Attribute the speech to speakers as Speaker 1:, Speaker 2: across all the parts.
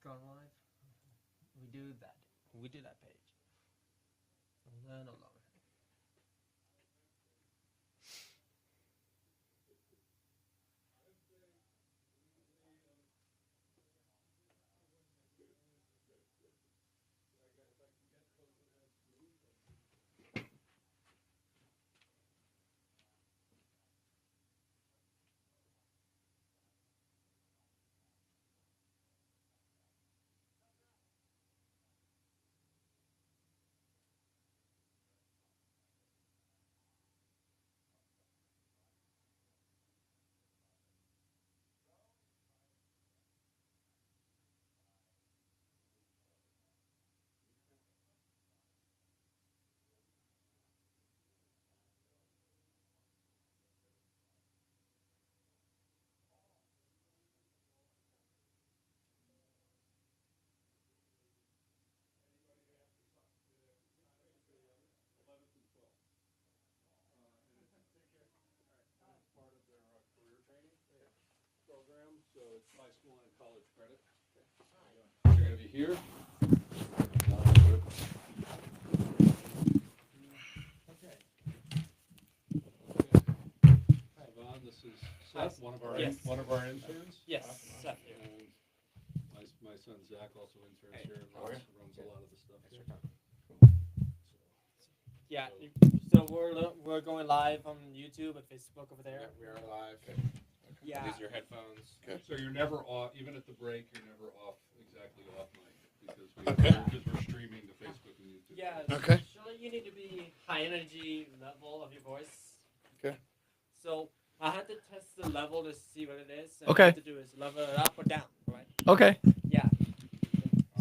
Speaker 1: gone live. We do that. We do that page. Learn along.
Speaker 2: Program, so it's high school and college credit. You're going to be here. Okay. Hi, Vaughn. This is Seth, one of our interns.
Speaker 1: Yes, Seth here.
Speaker 2: And my son Zach also interns here and runs a lot of the stuff here.
Speaker 1: Yeah. So we're going live on YouTube and Facebook over there.
Speaker 3: We are live.
Speaker 1: Yeah.
Speaker 3: These are your headphones.
Speaker 2: Okay. So you're never off, even at the break, you're never off exactly off mic because we're streaming to Facebook and YouTube.
Speaker 1: Yeah.
Speaker 4: Okay.
Speaker 1: Surely you need to be high energy level of your voice.
Speaker 4: Okay.
Speaker 1: So I had to test the level to see what it is. And
Speaker 5: Okay.
Speaker 1: What I have to do is level it up or down, right?
Speaker 5: Okay.
Speaker 1: Yeah.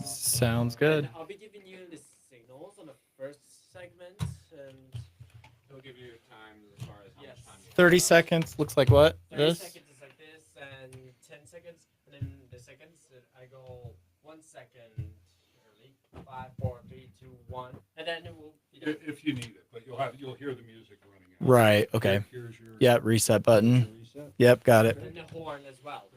Speaker 5: Sounds good.
Speaker 1: And I'll be giving you the signals on the first segment, and
Speaker 3: He'll give you time as far as how
Speaker 1: Yes.
Speaker 3: much time you
Speaker 5: 30
Speaker 3: have.
Speaker 5: seconds looks like what?
Speaker 1: 30
Speaker 5: This?
Speaker 1: seconds is like this, and 10 seconds, and then the seconds I go 1 second early, 5, 4, 3, 2, 1, and then it will be done.
Speaker 2: If you need it, but you'll hear the music running out.
Speaker 5: Right. Okay.
Speaker 2: Here's your
Speaker 5: Yeah. Reset button.
Speaker 2: reset.
Speaker 5: Yep. Got it.
Speaker 1: And the horn as well,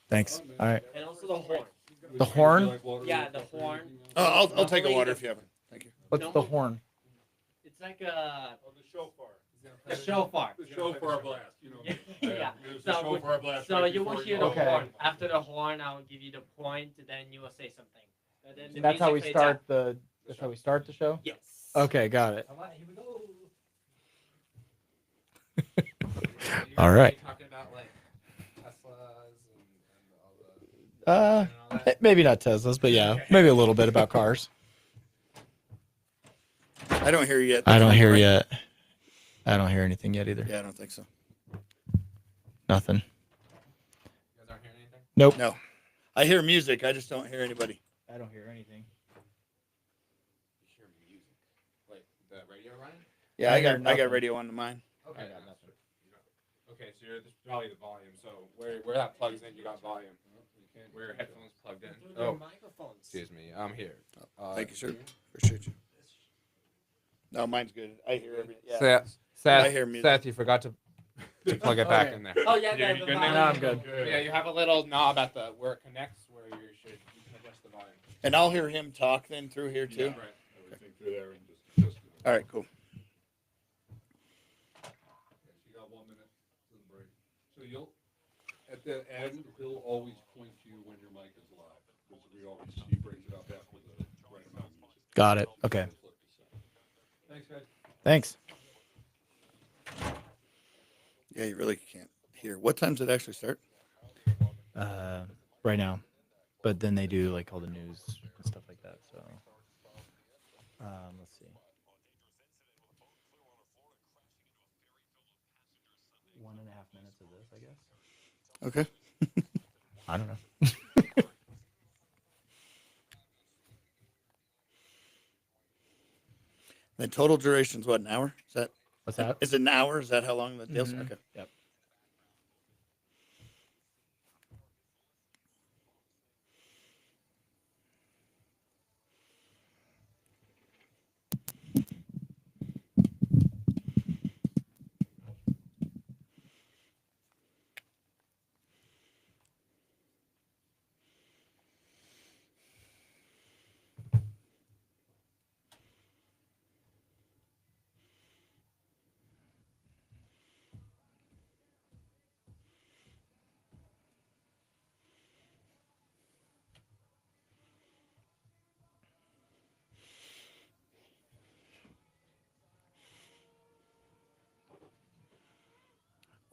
Speaker 5: Thanks. All right.
Speaker 1: and also the horn.
Speaker 5: The horn?
Speaker 1: Yeah, the horn.
Speaker 4: I'll take a water if you haven't. Thank you.
Speaker 5: What's the horn?
Speaker 1: It's like a
Speaker 2: Oh, the shofar.
Speaker 1: shofar.
Speaker 2: The shofar blast. You know.
Speaker 1: Yeah.
Speaker 2: There's the
Speaker 1: So,
Speaker 2: shofar blast.
Speaker 1: So
Speaker 2: right
Speaker 1: you will
Speaker 2: before
Speaker 1: hear
Speaker 2: go.
Speaker 1: the horn. After the horn, I will give you the point, then you will say something. And then the
Speaker 5: That's how we
Speaker 1: music fades
Speaker 5: start
Speaker 1: out.
Speaker 5: the. That's how we start the show.
Speaker 1: Yes.
Speaker 5: Okay. Got it.
Speaker 1: All right, here we go.
Speaker 5: All right.
Speaker 3: Talking about like Teslas and all the. and all that.
Speaker 5: Maybe not Teslas, but yeah, maybe a little bit about cars.
Speaker 4: I don't hear you yet.
Speaker 5: I don't hear yet. I don't hear anything yet either.
Speaker 4: Yeah, I don't think so.
Speaker 5: Nothing.
Speaker 3: You guys aren't hearing anything?
Speaker 5: Nope.
Speaker 4: No. I hear music. I just don't hear anybody.
Speaker 5: I don't hear anything.
Speaker 3: You hear music. Like the radio, Ryan?
Speaker 4: Yeah,
Speaker 5: I
Speaker 4: I
Speaker 5: hear
Speaker 4: got
Speaker 5: nothing.
Speaker 4: radio on mine.
Speaker 3: Okay.
Speaker 5: I got nothing.
Speaker 3: Okay, so this is probably the volume. So where that plugs in, you got volume. Where your headphones plugged in.
Speaker 1: Through their
Speaker 3: Oh,
Speaker 1: microphones.
Speaker 3: excuse me. I'm here.
Speaker 4: Thank you, sir. Appreciate you. No, mine's good. I hear everything. Yeah.
Speaker 3: Seth,
Speaker 4: I hear music.
Speaker 3: Seth, you forgot to plug it back in there.
Speaker 1: Oh yeah,
Speaker 2: Yeah,
Speaker 1: the
Speaker 2: you
Speaker 1: volume.
Speaker 2: good
Speaker 5: No, I'm good.
Speaker 3: Yeah, you have a little knob at the where it connects where you can adjust the volume.
Speaker 4: And I'll hear him talk then through here too.
Speaker 2: Right. Everything through there and just.
Speaker 4: All right, cool.
Speaker 2: You got 1 minute to the break. So you'll at the end he'll always point to you when your mic is live because he brings it up after the right amount of music.
Speaker 5: Got it. Okay.
Speaker 2: Thanks, guys.
Speaker 5: Thanks.
Speaker 4: Yeah, you really can't hear. What time does it actually start?
Speaker 5: Right now, but then they do like all the news and stuff like that. So, let's see. 1.5 minutes of this, I guess.
Speaker 4: Okay.
Speaker 5: I don't know.
Speaker 4: The total duration's what, an hour? Is that?
Speaker 5: What's that?
Speaker 4: Is it an hour? Is that how long the deal's?
Speaker 5: Mhm.
Speaker 4: Okay.
Speaker 5: Yep.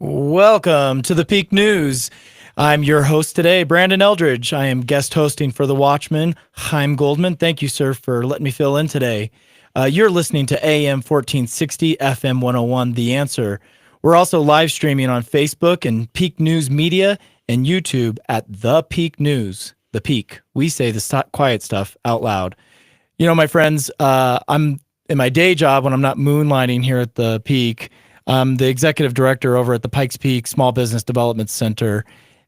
Speaker 5: Welcome to the Peak News. I'm your host today, Brandon Eldridge. I am guest hosting for The Watchman, Chaim Goldman. Thank you, sir, for letting me fill in today. You're listening to AM 1460, FM 101, The Answer. We're also live streaming on Facebook and Peak News Media and YouTube at The Peak News. The Peak. We say the quiet stuff out loud. You know, my friends, I'm in my day job when I'm not moonlighting here at The Peak. I'm the executive director over at the Pikes Peak Small Business Development Center,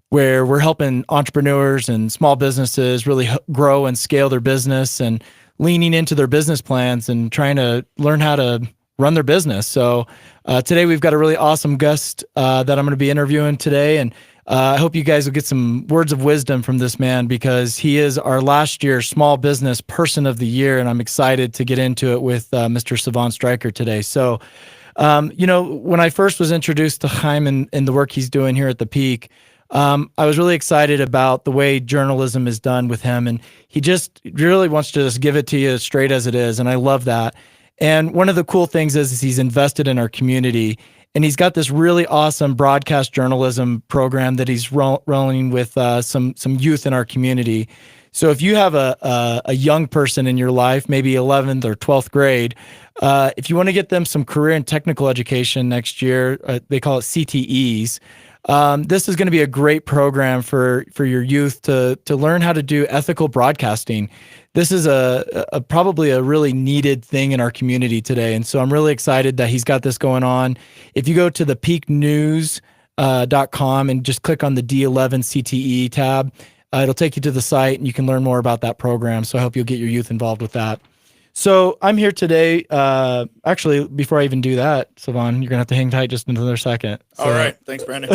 Speaker 5: where we're helping entrepreneurs and small businesses really grow and scale their business and leaning into their business plans and trying to learn how to run their business. So today we've got a really awesome guest that I'm going to be interviewing today. And I hope you guys will get some words of wisdom from this man, because he is our last year Small Business Person of the Year. And I'm excited to get into it with Mr. Sivan Stryker today. So, you know, when I first was introduced to Chaim and the work he's doing here at the Peak, I was really excited about the way journalism is done with him. And he just really wants to just give it to you straight as it is. And I love that. And one of the cool things is he's invested in our community. And he's got this really awesome broadcast journalism program that he's rolling with some youth in our community. So if you have a young person in your life, maybe 11th or 12th grade, if you want to get them some career and technical education next year, they call it CTEs. This is going to be a great program for your youth to learn how to do ethical broadcasting. This is a probably a really needed thing in our community today. And so I'm really excited that he's got this going on. If you go to the peaknews.com and just click on the D11 CTE tab, it'll take you to the site and you can learn more about that program. So I hope you'll get your youth involved with that. So I'm here today. Actually, before I even do that, Sivan, you're gonna have to hang tight just another second. So,
Speaker 4: All right. Thanks, Brandon.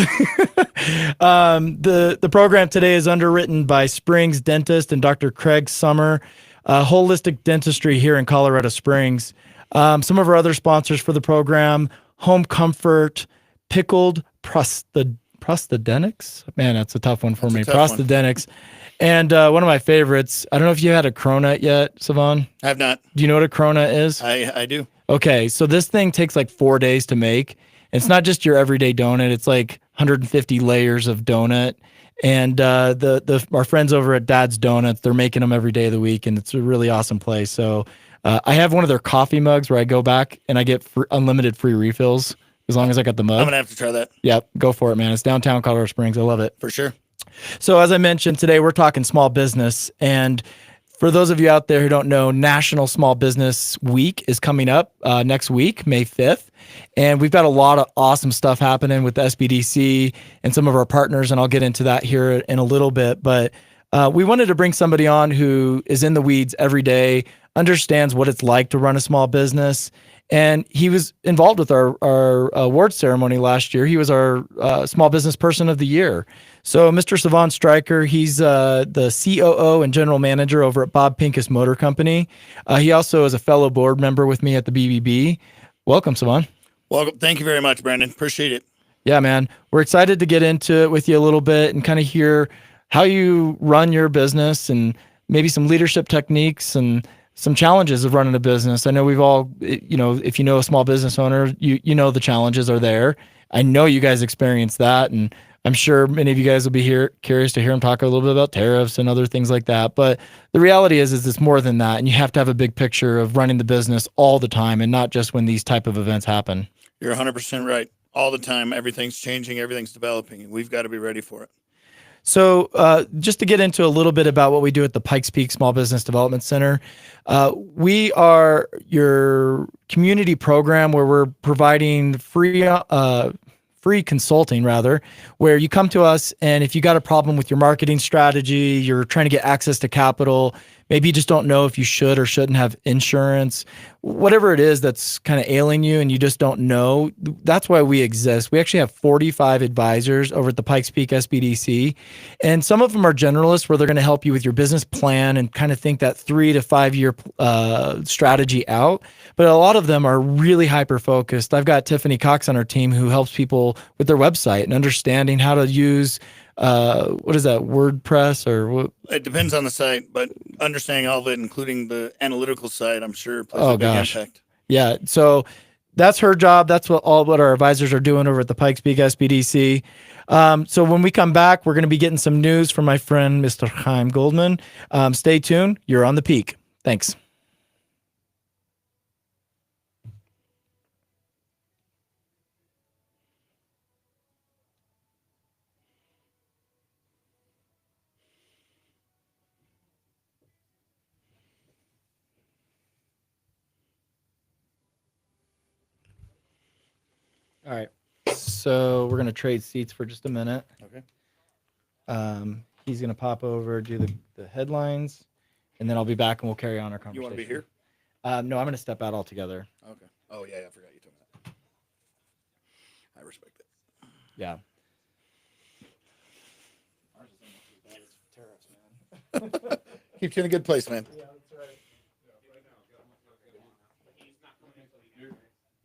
Speaker 5: The program today is underwritten by Springs Dentist and Dr. Craig Summer, Holistic Dentistry here in Colorado Springs. Some of our other sponsors for the program: Home Comfort, Pickled Prosthodontics. Man, that's a tough one for me. Prosthodontics. And one of my favorites, I don't know if you had a cronut yet, Sivan.
Speaker 4: I have not.
Speaker 5: Do you know what a cronut is?
Speaker 4: I do.
Speaker 5: Okay, so this thing takes like 4 days to make. It's not just your everyday donut. It's like 150 layers of donut. And our friends over at Dad's Donuts, they're making them every day of the week, and it's a really awesome place. So I have one of their coffee mugs where I go back and I get unlimited free refills as long as I got the mug.
Speaker 4: I'm going to have to try that.
Speaker 5: Yep, go for it, man. It's downtown Colorado Springs. I love it.
Speaker 4: For sure.
Speaker 5: So as I mentioned, today we're talking small business. And for those of you out there who don't know, National Small Business Week is coming up next week, May 5th. And we've got a lot of awesome stuff happening with the SBDC and some of our partners, and I'll get into that here in a little bit. But we wanted to bring somebody on who is in the weeds every day, understands what it's like to run a small business. And he was involved with our award ceremony last year. He was our Small Business Person of the Year. So Mr. Sivan Stryker, he's the COO and General Manager over at Bob Pincus Motor Company. He also is a fellow board member with me at the BBB. Welcome, Sivan.
Speaker 4: Well, thank you very much, Brandon. Appreciate it.
Speaker 5: Yeah, man. We're excited to get into it with you a little bit and kind of hear how you run your business and maybe some leadership techniques and some challenges of running a business. I know we've all, you know, if you know a small business owner, you know the challenges are there. I know you guys experience that, and I'm sure many of you guys will be curious to hear him talk a little bit about tariffs and other things like that. But the reality is it's more than that, and you have to have a big picture of running the business all the time and not just when these type of events happen.
Speaker 4: You're 100% right. All the time, everything's changing, everything's developing, and we've got to be ready for it.
Speaker 5: So just to get into a little bit about what we do at the Pikes Peak Small Business Development Center, we are your community program where we're providing free consulting, rather, where you come to us, and if you got a problem with your marketing strategy, you're trying to get access to capital, maybe you just don't know if you should or shouldn't have insurance, whatever it is that's kind of ailing you and you just don't know, that's why we exist. We actually have 45 advisors over at the Pikes Peak SBDC, and some of them are generalists where they're going to help you with your business plan and kind of think that 3 to 5 year strategy out. But a lot of them are really hyper-focused. I've got Tiffany Cox on our team who helps people with their website and understanding how to use what is that, WordPress or what?
Speaker 4: It depends on the site, but understanding all of it, including the analytical side, I'm sure plays a big impact.
Speaker 5: Yeah. So that's her job. That's what our advisors are doing over at the Pikes Peak SBDC. So when we come back, we're going to be getting some news from my friend, Mr. Chaim Goldman. Stay tuned. You're on the Peak. Thanks. All right. So we're going to trade seats for just a minute.
Speaker 4: Okay.
Speaker 5: He's going to pop over, do the headlines, and then I'll be back and we'll carry on our
Speaker 4: You
Speaker 5: conversation.
Speaker 4: want to be here?
Speaker 5: No, I'm going to step out altogether.
Speaker 4: Okay. Oh yeah, I forgot you told me that. I respect it.
Speaker 5: Yeah.
Speaker 4: Keeps you in a good place, man.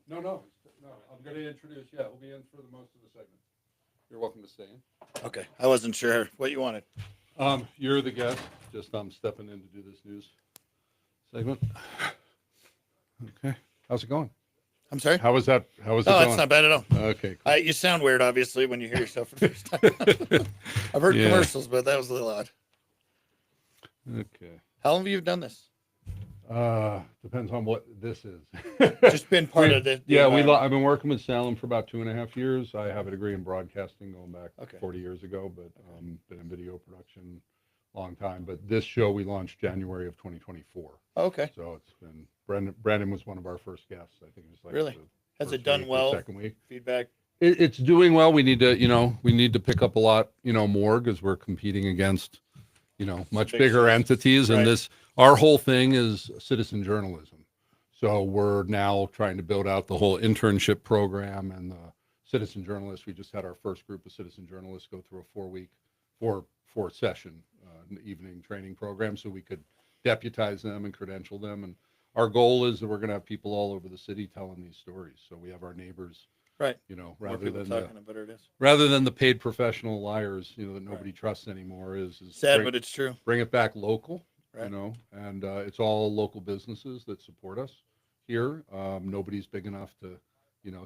Speaker 2: No, I'm going to introduce, we'll be in for the most of the segment. You're welcome to stay in.
Speaker 4: Okay. I wasn't sure what you wanted.
Speaker 2: You're the guest, just I'm stepping in to do this news segment. Okay, how's it going?
Speaker 4: I'm sorry.
Speaker 2: How was it
Speaker 4: Oh,
Speaker 2: going?
Speaker 4: that's not bad at all.
Speaker 2: Okay,
Speaker 4: You sound weird, obviously, when you hear yourself for the first time. I've heard
Speaker 2: Yeah.
Speaker 4: commercials, but that was a little odd.
Speaker 2: okay.
Speaker 4: How long have you done this?
Speaker 2: Depends on what this is.
Speaker 4: Just been part of the
Speaker 2: Yeah,
Speaker 4: environment.
Speaker 2: I've been working with Salem for about 2.5 years. I have a degree in broadcasting going back
Speaker 4: Okay.
Speaker 2: 40 years ago, but been in video production a long time. But this show we launched January of 2024.
Speaker 4: Okay.
Speaker 2: So it's been Brandon was one of our first guests. I think it was like
Speaker 4: Really?
Speaker 2: the
Speaker 4: Has
Speaker 2: first
Speaker 4: it done
Speaker 2: week or
Speaker 4: well?
Speaker 2: Second week.
Speaker 4: Feedback.
Speaker 2: It's doing well. We need to pick up a lot, more because we're competing against, much
Speaker 4: Big
Speaker 2: bigger
Speaker 4: shows.
Speaker 2: entities.
Speaker 4: Right.
Speaker 2: And our whole thing is citizen journalism. So we're now trying to build out the whole internship program and the citizen journalists. We just had our first group of citizen journalists go through a four session evening training program so we could deputize them and credential them. And our goal is that we're going to have people all over the city telling these stories. So we have our neighbors,
Speaker 4: Right.
Speaker 2: rather
Speaker 4: More people
Speaker 2: than
Speaker 4: talking, the better it is.
Speaker 2: rather than the paid professional liars, that nobody trusts anymore. Is
Speaker 4: Sad,
Speaker 2: bring,
Speaker 4: but it's true.
Speaker 2: bring it back local,
Speaker 4: Right.
Speaker 2: and it's all local businesses that support us here. Nobody's big enough to,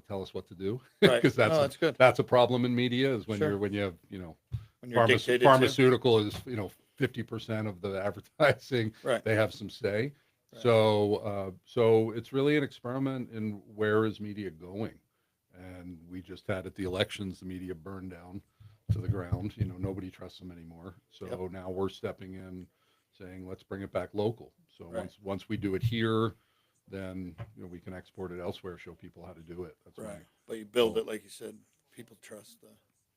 Speaker 2: tell us what to do,
Speaker 4: Right.
Speaker 2: because
Speaker 4: No, that's good.
Speaker 2: that's a problem in media is when
Speaker 4: Sure.
Speaker 2: when you have
Speaker 4: When you're dictated to.
Speaker 2: pharmaceutical is 50% of the advertising.
Speaker 4: Right.
Speaker 2: They have some say.
Speaker 4: Right.
Speaker 2: So it's really an experiment in where is media going, and we just had at the elections the media burned down to the ground. Nobody trusts them anymore. So
Speaker 4: Yep.
Speaker 2: now we're stepping in, saying let's bring it back local. So
Speaker 4: Right.
Speaker 2: once we do it here, then we can export it elsewhere, show people how to do it. That's
Speaker 4: Right.
Speaker 2: right.
Speaker 4: But you build it, like you said, people trust the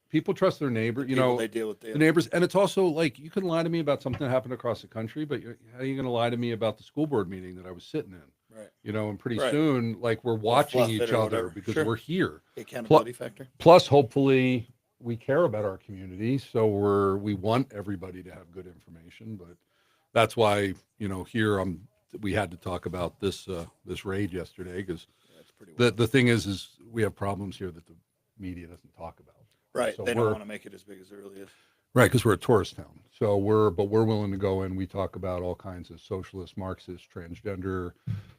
Speaker 2: People trust their neighbor.
Speaker 4: people they deal with.
Speaker 2: The neighbors, and it's also like you can lie to me about something that happened across the country, but how are you going to lie to me about the school board meeting that I was sitting in?
Speaker 4: Right.
Speaker 2: And pretty
Speaker 4: Right.
Speaker 2: soon, like we're watching
Speaker 4: fluff it
Speaker 2: each
Speaker 4: or
Speaker 2: other
Speaker 4: whatever.
Speaker 2: because
Speaker 4: Sure.
Speaker 2: we're here.
Speaker 4: The accountability factor.
Speaker 2: Plus, hopefully, we care about our community, so we want everybody to have good information. But that's why here we had to talk about this raid yesterday because
Speaker 4: That's pretty well.
Speaker 2: the thing is we have problems here that the media doesn't talk about.
Speaker 4: Right.
Speaker 2: So
Speaker 4: They don't
Speaker 2: we're-
Speaker 4: want to make it as big as it really is.
Speaker 2: Right, because we're a tourist town. So we're willing to go in. We talk about all kinds of socialist, Marxist, transgender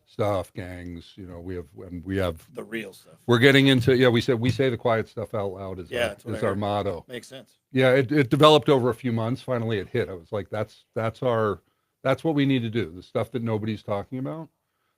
Speaker 2: stuff, gangs. We have.
Speaker 4: The real stuff.
Speaker 2: We're getting into we say the quiet stuff out loud is
Speaker 4: that's what I
Speaker 2: our
Speaker 4: heard.
Speaker 2: motto.
Speaker 4: Makes sense.
Speaker 2: Yeah, it developed over a few months. Finally, it hit. I was like, that's what we need to do. The stuff that nobody's talking about.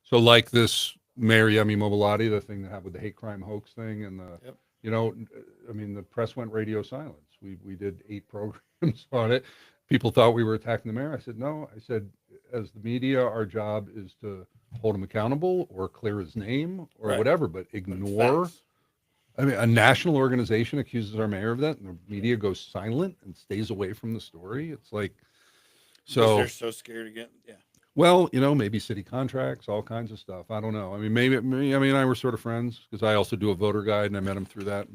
Speaker 2: So like this Mayor Yemi Mobilati, the thing that happened with the hate crime hoax thing, and the
Speaker 4: Yep.
Speaker 2: the press went radio silence. We did 8 programs on it. People thought we were attacking the mayor. I said, no. I said, as the media, our job is to hold him accountable or clear his name or
Speaker 4: Right.
Speaker 2: whatever, but
Speaker 4: But
Speaker 2: ignore.
Speaker 4: facts.
Speaker 2: I mean, a national organization accuses our mayor of that, and the media goes silent and stays away from the story. It's like,
Speaker 4: Because
Speaker 2: so
Speaker 4: they're so scared again. Yeah.
Speaker 2: well, maybe city contracts, all kinds of stuff. I don't know. I mean, maybe I mean I were sort of friends because I also do a voter guide, and I met him through that.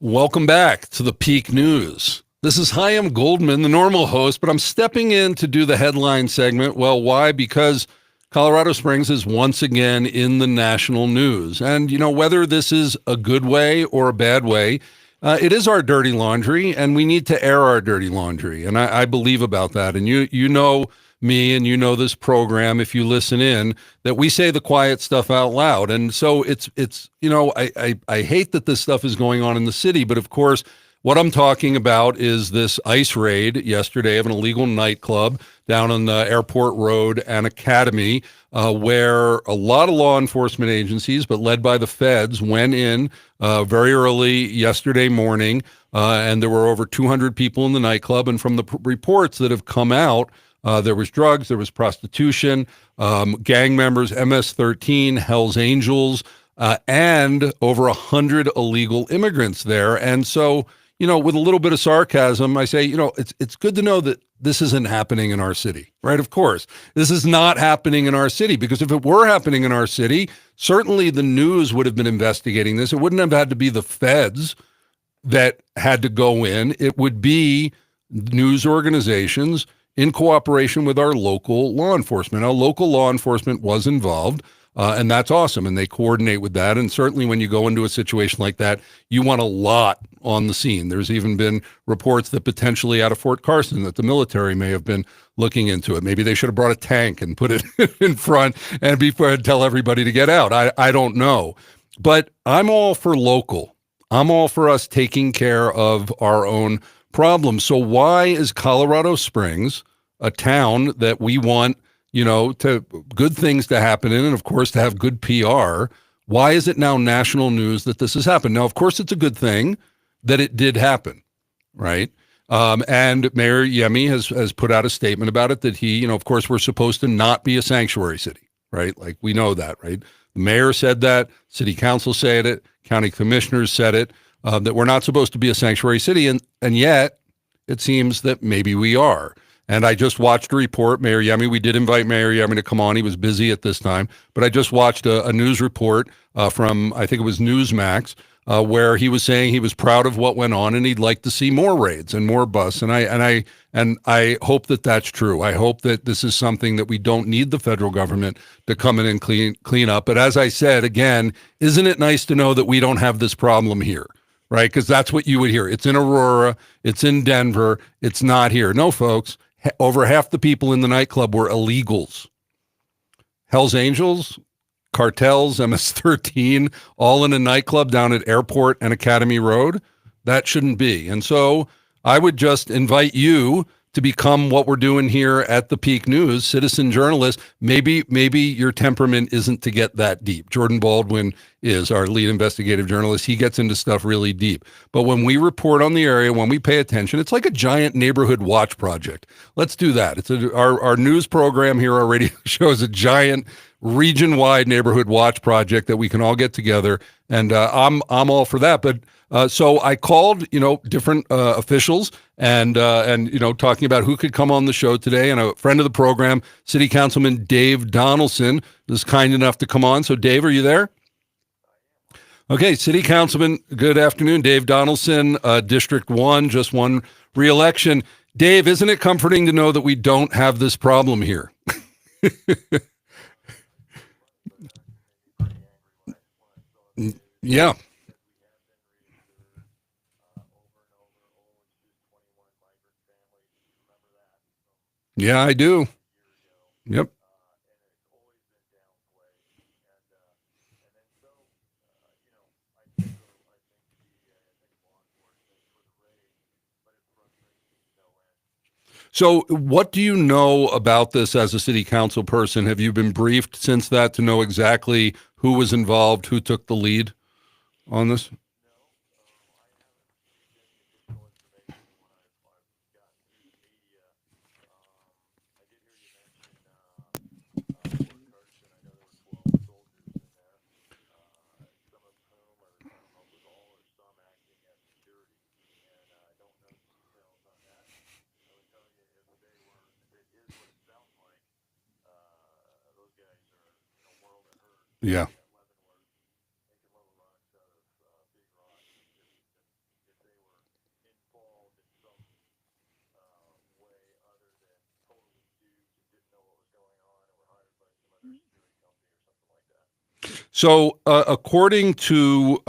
Speaker 2: Welcome back to the Peak News. This is Chaim Goldman, the normal host, but I'm stepping in to do the headline segment. Well, why? Because Colorado Springs is once again in the national news. And, whether this is a good way or a bad way, it is our dirty laundry, and we need to air our dirty laundry. And I believe about that. And you know me and you know this program, if you listen in, that we say the quiet stuff out loud. And so it's I hate that this stuff is going on in the city, but of course, what I'm talking about is this ICE raid yesterday of an illegal nightclub down on the Airport Road and Academy, where a lot of law enforcement agencies, but led by the feds, went in very early yesterday morning, and there were over 200 people in the nightclub. And from the reports that have come out, there was drugs, there was prostitution, gang members, MS-13, Hell's Angels, and over 100 illegal immigrants there. And so, with a little bit of sarcasm, I say, it's good to know that this isn't happening in our city, right? Of course, this is not happening in our city, because if it were happening in our city, certainly the news would have been investigating this. It wouldn't have had to be the feds that had to go in. It would be news organizations in cooperation with our local law enforcement. Our local law enforcement was involved, and that's awesome, and they coordinate with that. And certainly when you go into a situation like that, you want a lot on the scene. There's even been reports that potentially out of Fort Carson that the military may have been looking into it. Maybe they should have brought a tank and put it in front and tell everybody to get out. I don't know. But I'm all for local. I'm all for us taking care of our own problems. So why is Colorado Springs a town that we want, to good things to happen in, and of course to have good PR? Why is it now national news that this has happened? Now, of course, it's a good thing that it did happen, right? And Mayor Yemi has put out a statement about it that he, of course, we're supposed to not be a sanctuary city, right? Like, we know that, right? The mayor said that, city council said it, county commissioners said it, that we're not supposed to be a sanctuary city, and yet it seems that maybe we are. And I just watched a report, Mayor Yemi. We did invite Mayor Yemi to come on. He was busy at this time. But I just watched a news report from, I think it was Newsmax, where he was saying he was proud of what went on and he'd like to see more raids and more busts. And I hope that that's true. I hope that this is something that we don't need the federal government to come in and clean up. But as I said, again, isn't it nice to know that we don't have this problem here? Right? Because that's what you would hear. It's in Aurora. It's in Denver. It's not here. No, folks. Over half the people in the nightclub were illegals. Hell's Angels, cartels, MS-13, all in a nightclub down at Airport and Academy Road. That shouldn't be. And so I would just invite you to become what we're doing here at the Peak News, citizen journalist. Maybe your temperament isn't to get that deep. Jordan Baldwin is our lead investigative journalist. He gets into stuff really deep. But when we report on the area, when we pay attention, it's like a giant neighborhood watch project. Let's do that. It's our news program here, our radio show is a giant region-wide neighborhood watch project that we can all get together. And I'm all for that. But so I called, different officials and talking about who could come on the show today. And a friend of the program, City Councilman Dave Donaldson, was kind enough to come on. So Dave, are you there? Okay, City Councilman, good afternoon. Dave Donaldson, District 1, just won re-election. Dave, isn't it comforting to know that we don't have this problem here? Yeah. Yeah, I do. Yep. So what do you know about this as a city council person? Have you been briefed since that to know exactly who was involved, who took the lead on this? Yeah. So, according to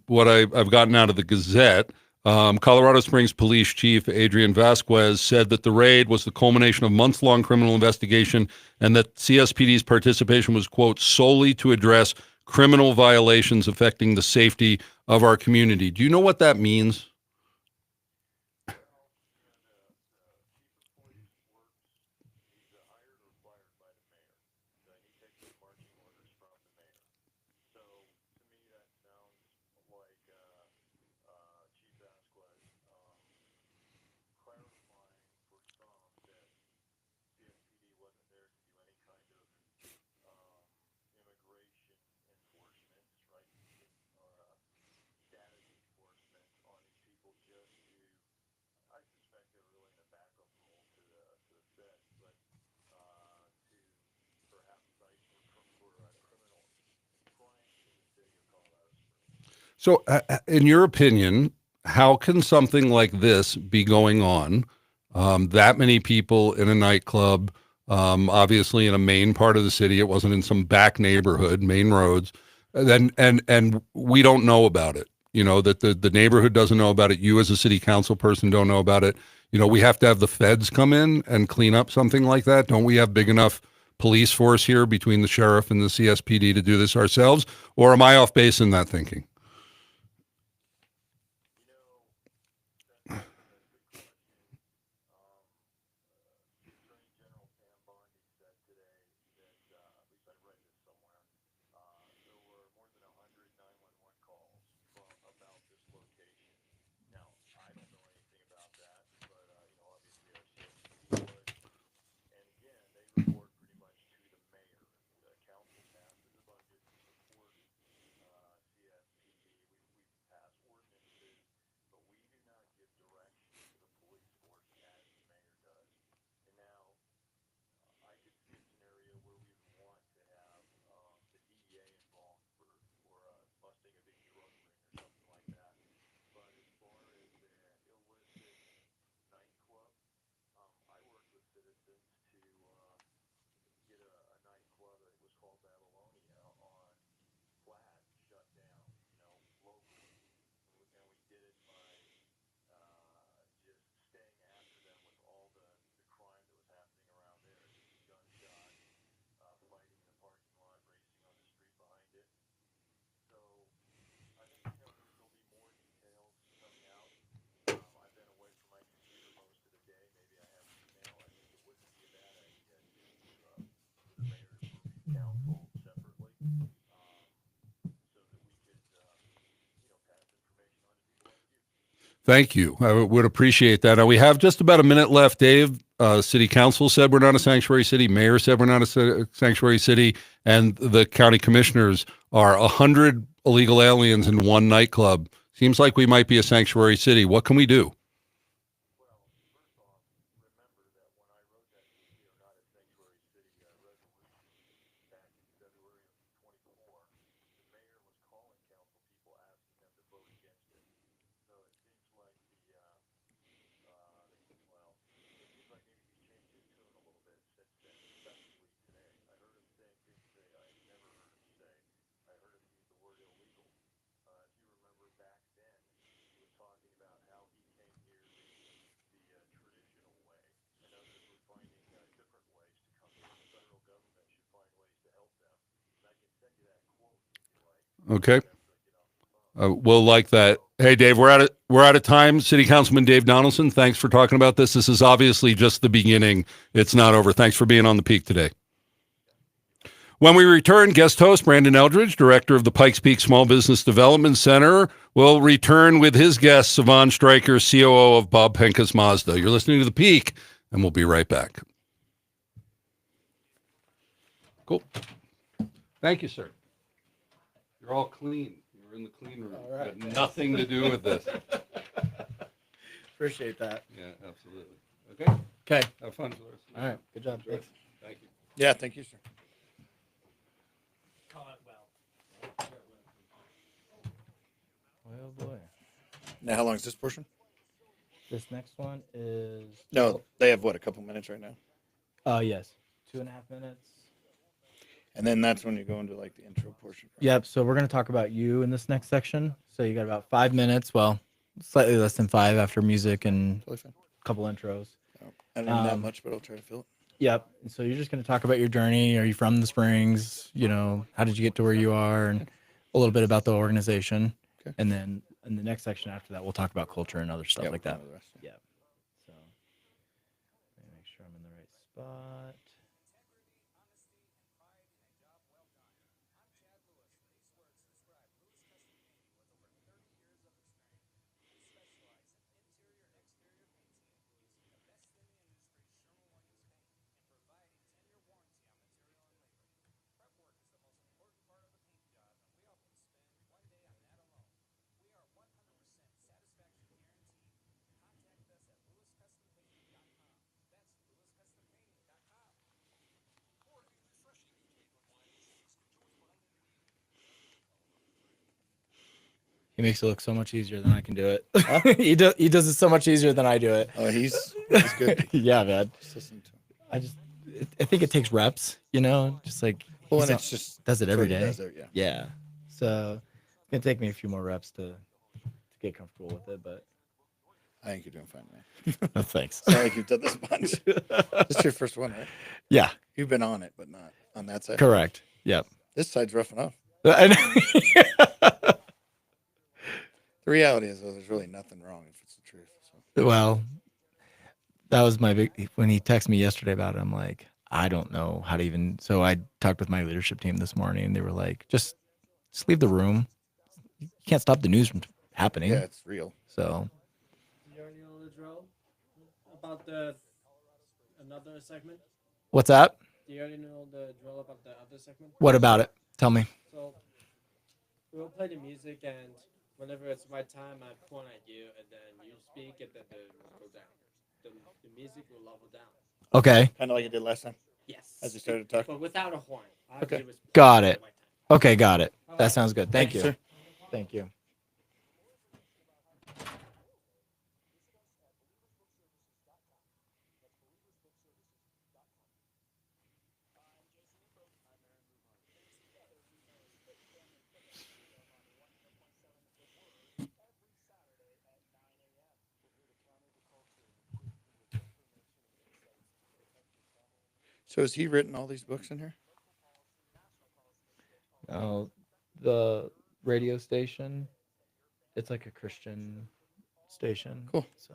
Speaker 2: what I've gotten out of the Gazette, Colorado Springs Police Chief Adrian Vasquez said that the raid was the culmination of months-long criminal investigation and that CSPD's participation was, quote, solely to address criminal violations affecting the safety of our community. Do you know what that means? So, in your opinion, how can something like this be going on? That many people in a nightclub, obviously in a main part of the city. It wasn't in some back neighborhood, main roads. And we don't know about it. You know, that the neighborhood doesn't know about it. You as a city council person don't know about it. You know, we have to have the feds come in and clean up something like that. Don't we have big enough police force here between the sheriff and the CSPD to do this ourselves? Or am I off base in that thinking? Thank you. I would appreciate that. Now, we have just about a minute left, Dave. City Council said we're not a sanctuary city. Mayor said we're not a sanctuary city. And the county commissioners are 100 illegal aliens in one nightclub. Seems like we might be a sanctuary city. What can we do? Okay. We'll like that. Hey, Dave, we're out of time. City Councilman Dave Donaldson, thanks for talking about this. This is obviously just the beginning. It's not over. Thanks for being on the Peak today. When we return, guest host Brandon Eldridge, director of the Pikes Peak Small Business Development Center, will return with his guest, Savan Stryker, COO of Bob Penkus Mazda. You're listening to the Peak, and we'll be right back. Cool. Thank you, sir. You're all clean. You're in the clean room.
Speaker 5: All right.
Speaker 2: Got nothing to do with this.
Speaker 5: Appreciate that.
Speaker 2: Yeah, absolutely. Okay.
Speaker 5: Okay.
Speaker 2: Have fun for the rest of the
Speaker 5: All right. Good job. Thanks.
Speaker 2: Thank you.
Speaker 4: Yeah, thank you, sir.
Speaker 1: Call it well.
Speaker 5: Oh boy.
Speaker 4: Now, how long is this portion?
Speaker 5: This next one is.
Speaker 4: No, they have what, a couple minutes right now?
Speaker 5: Yes. 2.5 minutes.
Speaker 4: And then that's when you go into like the intro portion.
Speaker 5: Yep. So we're going to talk about you in this next section. So you got about 5 minutes. Well, slightly less than 5 after music and
Speaker 4: Totally fine.
Speaker 5: a couple intros.
Speaker 4: I don't know that much, but I'll try to fill it.
Speaker 5: Yep. And so you're just going to talk about your journey. Are you from the Springs? You know, how did you get to where you are? And a little bit about the organization.
Speaker 4: Okay.
Speaker 5: And then in the next section after that, we'll talk about culture and other stuff
Speaker 4: Yeah,
Speaker 5: like
Speaker 4: we'll
Speaker 5: that.
Speaker 4: go with the rest.
Speaker 5: Yeah. So let me make sure I'm in the right spot. He makes it look so much easier than I can do it. He does it so much easier than I do it.
Speaker 4: Oh, he's good.
Speaker 5: Yeah, man.
Speaker 4: Just listen to him.
Speaker 5: I think it takes reps, you know, just like
Speaker 4: Well,
Speaker 5: he's
Speaker 4: and
Speaker 5: not-
Speaker 4: it's just
Speaker 5: does it every
Speaker 4: that's what he
Speaker 5: day.
Speaker 4: does there, yeah.
Speaker 5: Yeah. So it's gonna take me a few more reps to get comfortable with it, but
Speaker 4: I think you're doing fine, man.
Speaker 5: no thanks.
Speaker 4: It's not like you've done this bunch. This is your first one, right?
Speaker 5: Yeah,
Speaker 4: You've been on it, but not on that side.
Speaker 5: correct. Yep.
Speaker 4: This side's rough enough.
Speaker 5: I know.
Speaker 4: The reality is, though, there's really nothing wrong if it's the truth. So.
Speaker 5: Well, that was my big when he texted me yesterday about it. I'm like, I don't know how to even. So I talked with my leadership team this morning, and they were like, just leave the room. You can't stop the news from happening.
Speaker 4: Yeah, it's real.
Speaker 5: So
Speaker 1: Do you already know the drill about another segment?
Speaker 5: what's that?
Speaker 1: Do you already know the drill about the other segment?
Speaker 5: What about it? Tell me.
Speaker 1: So we'll play the music, and whenever it's my time, I point at you, and then you speak, and then the will go down. The music will level down.
Speaker 5: Okay.
Speaker 4: Kind of like you did last time,
Speaker 1: Yes.
Speaker 4: as you started to talk.
Speaker 1: But without a horn. I have
Speaker 4: Okay.
Speaker 1: to respect
Speaker 5: Got it.
Speaker 1: my time.
Speaker 5: Okay, got it.
Speaker 1: All
Speaker 5: That
Speaker 1: right.
Speaker 5: sounds good. Thank you.
Speaker 4: sir.
Speaker 5: Thank you.
Speaker 4: So has he written all these books in here?
Speaker 5: Oh, the radio station. It's like a Christian station.
Speaker 4: Cool.
Speaker 5: So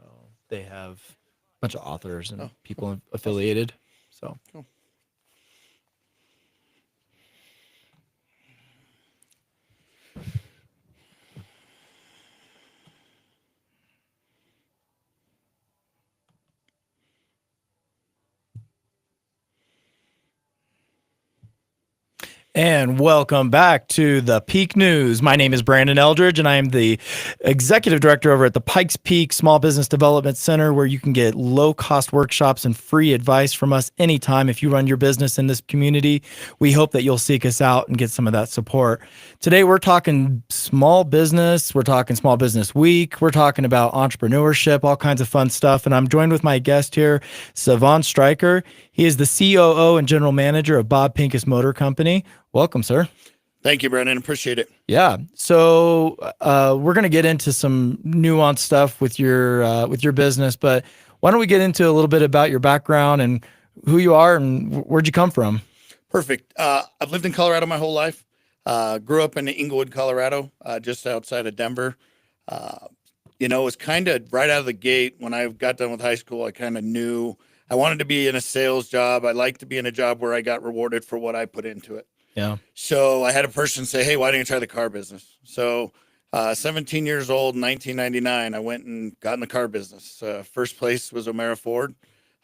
Speaker 5: they have a bunch of authors and
Speaker 4: Oh,
Speaker 5: people affiliated. So
Speaker 4: Cool.
Speaker 5: And welcome back to the Peak News. My name is Brandon Eldridge, and I am the executive director over at the Pikes Peak Small Business Development Center, where you can get low-cost workshops and free advice from us anytime if you run your business in this community. We hope that you'll seek us out and get some of that support. Today, we're talking small business. We're talking Small Business Week. We're talking about entrepreneurship, all kinds of fun stuff. And I'm joined with my guest here, Savon Stryker. He is the COO and general manager of Bob Pincus Motor Company. Welcome, sir.
Speaker 4: Thank you, Brandon. Appreciate it.
Speaker 5: Yeah. So we're going to get into some nuanced stuff with your business, but why don't we get into a little bit about your background and who you are and where'd you come from?
Speaker 4: Perfect. I've lived in Colorado my whole life. Grew up in Inglewood, Colorado, just outside of Denver. It was kind of right out of the gate when I got done with high school. I kind of knew I wanted to be in a sales job. I liked to be in a job where I got rewarded for what I put into it.
Speaker 5: Yeah.
Speaker 4: So I had a person say, "Hey, why don't you try the car business?" So 17 years old in 1999, I went and got in the car business. First place was O'Mara Ford.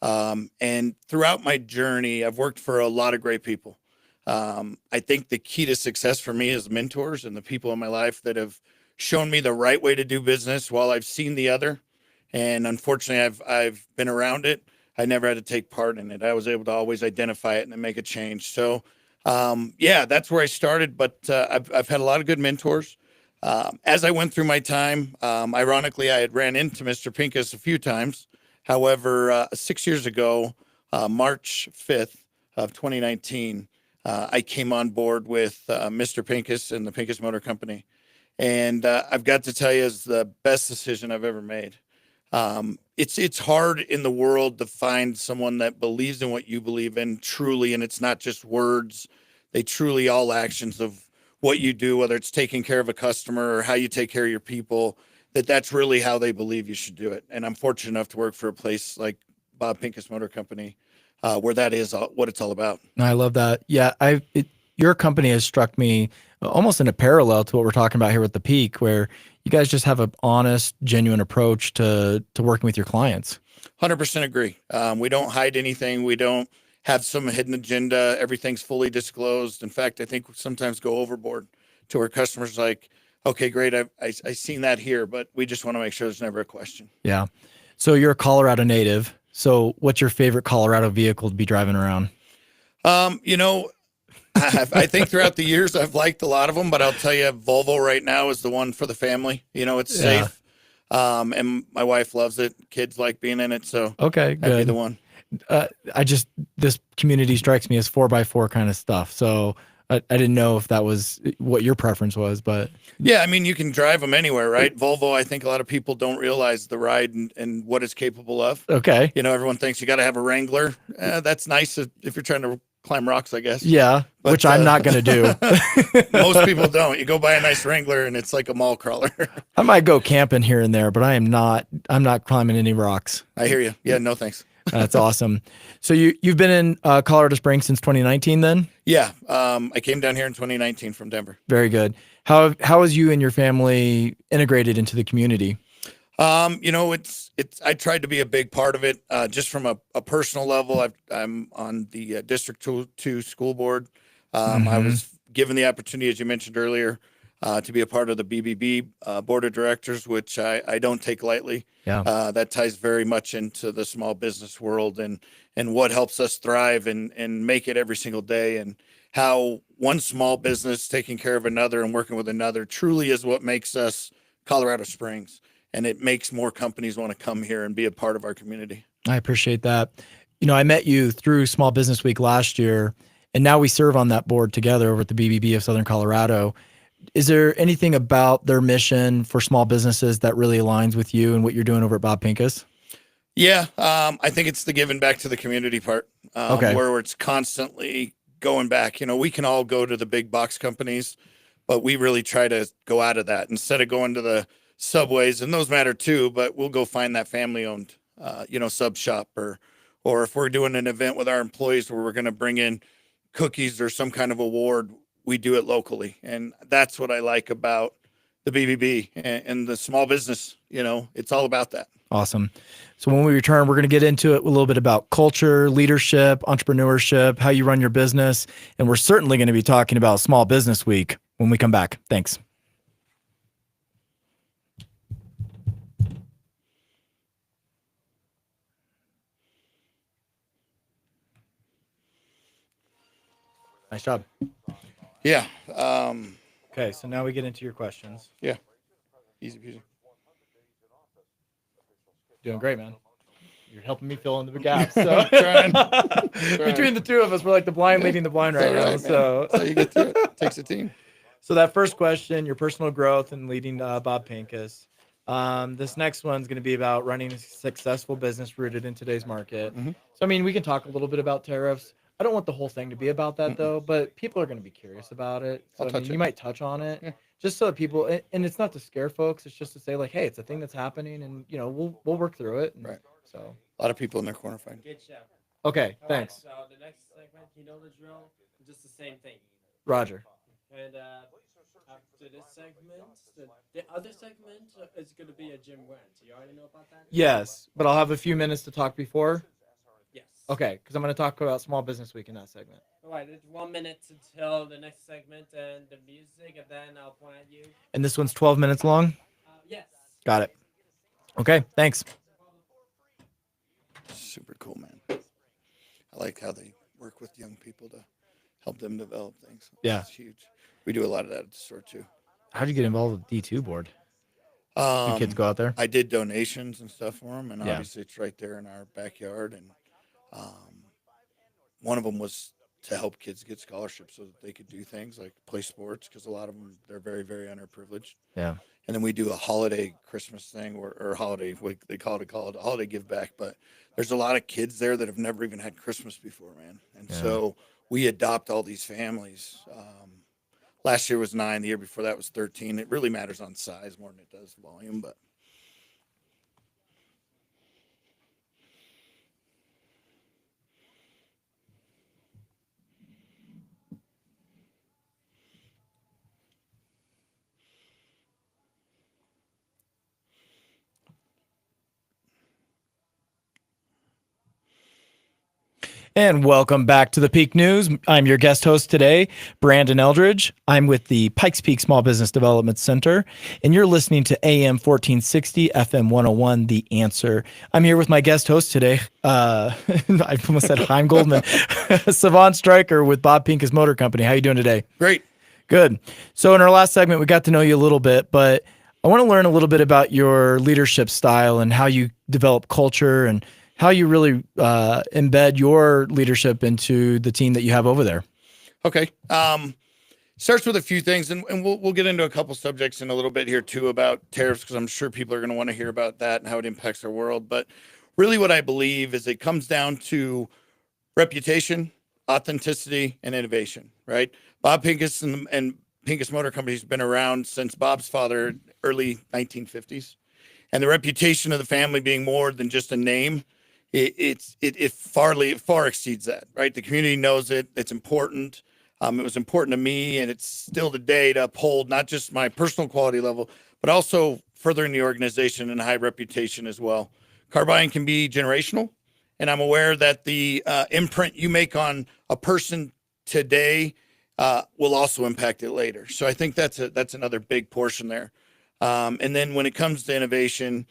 Speaker 4: And throughout my journey, I've worked for a lot of great people. I think the key to success for me is mentors and the people in my life that have shown me the right way to do business while I've seen the other. And unfortunately, I've been around it. I never had to take part in it. I was able to always identify it and then make a change. So that's where I started, but I've had a lot of good mentors. As I went through my time, ironically, I had ran into Mr. Pincus a few times. However, 6 years ago, March 5th of 2019, I came on board with Mr. Pincus and the Pincus Motor Company. And I've got to tell you, it's the best decision I've ever made. It's hard in the world to find someone that believes in what you believe in truly, and it's not just words. They truly all actions of what you do, whether it's taking care of a customer or how you take care of your people, that's really how they believe you should do it. And I'm fortunate enough to work for a place like Bob Pincus Motor Company, where that is what it's all about.
Speaker 5: I love that. Yeah, your company has struck me almost in a parallel to what we're talking about here with the Peak, where you guys just have an honest, genuine approach to working with your clients.
Speaker 4: 100% agree. We don't hide anything. We don't have some hidden agenda. Everything's fully disclosed. In fact, I think we sometimes go overboard to where customers are like, okay, great. I seen that here, but we just want to make sure there's never a question.
Speaker 5: Yeah. So you're a Colorado native. So what's your favorite Colorado vehicle to be driving around?
Speaker 4: You know, I think throughout the years I've liked a lot of them, but I'll tell you, Volvo right now is the one for the family. You know, it's safe. And my wife loves it. Kids like being in it. So
Speaker 5: okay,
Speaker 4: that'd be
Speaker 5: good.
Speaker 4: the one.
Speaker 5: This community strikes me as 4x4 kind of stuff. So I didn't know if that was what your preference was, but
Speaker 4: yeah, I mean, you can drive them anywhere, right? Volvo, I think a lot of people don't realize the ride and what it's capable of.
Speaker 5: okay.
Speaker 4: You know, everyone thinks you got to have a Wrangler. That's nice if you're trying to climb rocks, I guess.
Speaker 5: Yeah,
Speaker 4: But,
Speaker 5: which I'm not going to do.
Speaker 4: Most people don't. You go buy a nice Wrangler and it's like a mall crawler.
Speaker 5: I might go camping here and there, but I'm not climbing any rocks.
Speaker 4: I hear you. Yeah, no thanks.
Speaker 5: That's awesome. So you've been in Colorado Springs since 2019 then?
Speaker 4: Yeah, I came down here in 2019 from Denver.
Speaker 5: Very good. How has you and your family integrated into the community?
Speaker 4: You know, it's I tried to be a big part of it, just from a personal level. I'm on the District 2 school board. I was given the opportunity, as you mentioned earlier, to be a part of the BBB board of directors, which I don't take lightly.
Speaker 5: Yeah.
Speaker 4: That ties very much into the small business world and what helps us thrive and make it every single day, and how one small business taking care of another and working with another truly is what makes us Colorado Springs. And it makes more companies want to come here and be a part of our community.
Speaker 5: I appreciate that. You know, I met you through Small Business Week last year, and now we serve on that board together over at the BBB of Southern Colorado. Is there anything about their mission for small businesses that really aligns with you and what you're doing over at Bob Pincus?
Speaker 4: Yeah, I think it's the giving back to the community part,
Speaker 5: Okay.
Speaker 4: where it's constantly going back. You know, we can all go to the big box companies, but we really try to go out of that instead of going to the Subways, and those matter too, but we'll go find that family owned, sub shop, or if we're doing an event with our employees where we're going to bring in cookies or some kind of award, we do it locally. And that's what I like about the BBB and the small business. You know, it's all about that.
Speaker 5: Awesome. So when we return, we're going to get into it a little bit about culture, leadership, entrepreneurship, how you run your business. And we're certainly going to be talking about Small Business Week when we come back. Thanks. Nice job.
Speaker 4: Yeah.
Speaker 5: Okay, so now we get into your questions.
Speaker 4: Easy peasy.
Speaker 5: Doing great, man. You're helping me fill in the gaps. So
Speaker 4: Trying.
Speaker 5: between the two of us, we're like the blind leading the blind right
Speaker 4: All
Speaker 5: now.
Speaker 4: right, man.
Speaker 5: So
Speaker 4: That's how you get through it. Takes a team.
Speaker 5: So that first question, your personal growth and leading Bob Pincus. This next one's going to be about running a successful business rooted in today's market.
Speaker 4: Mhm.
Speaker 5: So, I mean, we can talk a little bit about tariffs. I don't want the whole thing to be about that, though, but people are going to be curious about it. So,
Speaker 4: I'll
Speaker 5: I mean,
Speaker 4: touch it.
Speaker 5: you might touch on it
Speaker 4: Yeah.
Speaker 5: just so that people, and it's not to scare folks. It's just to say, like, hey, it's a thing that's happening, and, you know, we'll work through it. And
Speaker 4: Right.
Speaker 5: So,
Speaker 4: A lot of people in their corner find.
Speaker 1: Good job.
Speaker 5: okay,
Speaker 1: All right,
Speaker 5: thanks,
Speaker 1: so the next segment, you know the drill. Just the same thing.
Speaker 5: Roger.
Speaker 1: And after this segment, the other segment is going to be a Jim Wentz. You already know about that?
Speaker 5: Yes, but I'll have a few minutes to talk before.
Speaker 1: Yes.
Speaker 5: Okay, because I'm going to talk about Small Business Week in that segment.
Speaker 1: All right, it's 1 minute until the next segment and the music, and then I'll point at you.
Speaker 5: And this one's 12 minutes long.
Speaker 1: Yes.
Speaker 5: Got it. Okay, thanks.
Speaker 4: Super cool, man. I like how they work with young people to help them develop things.
Speaker 5: Yeah.
Speaker 4: It's huge. We do a lot of that at the store too.
Speaker 5: How'd you get involved with D2 board? You kids go out there?
Speaker 4: I did donations and stuff for them, and
Speaker 5: Yeah.
Speaker 4: obviously it's right there in our backyard. And one of them was to help kids get scholarships so that they could do things like play sports, because a lot of them, they're very, very underprivileged.
Speaker 5: Yeah.
Speaker 4: And then we do a holiday Christmas thing or holiday, they call it a holiday give back. But there's a lot of kids there that have never even had Christmas before, man. And so we adopt all these families. Last year was 9, the year before that was 13. It really matters on size more than it does volume, but.
Speaker 5: And welcome back to the Peak News. I'm your guest host today, Brandon Eldridge. I'm with the Pikes Peak Small Business Development Center, and you're listening to AM 1460, FM 101, The Answer. I'm here with my guest host today. I almost said Heim Goldman, Savon Stryker with Bob Pincus Motor Company. How you doing today?
Speaker 4: Great.
Speaker 5: Good. So in our last segment, we got to know you a little bit, but I want to learn a little bit about your leadership style and how you develop culture and how you really embed your leadership into the team that you have over there.
Speaker 4: Okay. Starts with a few things, and we'll get into a couple subjects in a little bit here too about tariffs, because I'm sure people are going to want to hear about that and how it impacts our world. But really what I believe is it comes down to reputation, authenticity, and innovation, right? Bob Pincus and Pincus Motor Company has been around since Bob's father, early 1950s. And the reputation of the family being more than just a name, it far exceeds that, right? The community knows it. It's important. It was important to me, and it's still today to uphold not just my personal quality level, but also furthering the organization and high reputation as well. Car buying can be generational, and I'm aware that the imprint you make on a person today will also impact it later. So I think that's another big portion there. And then when it comes to innovation,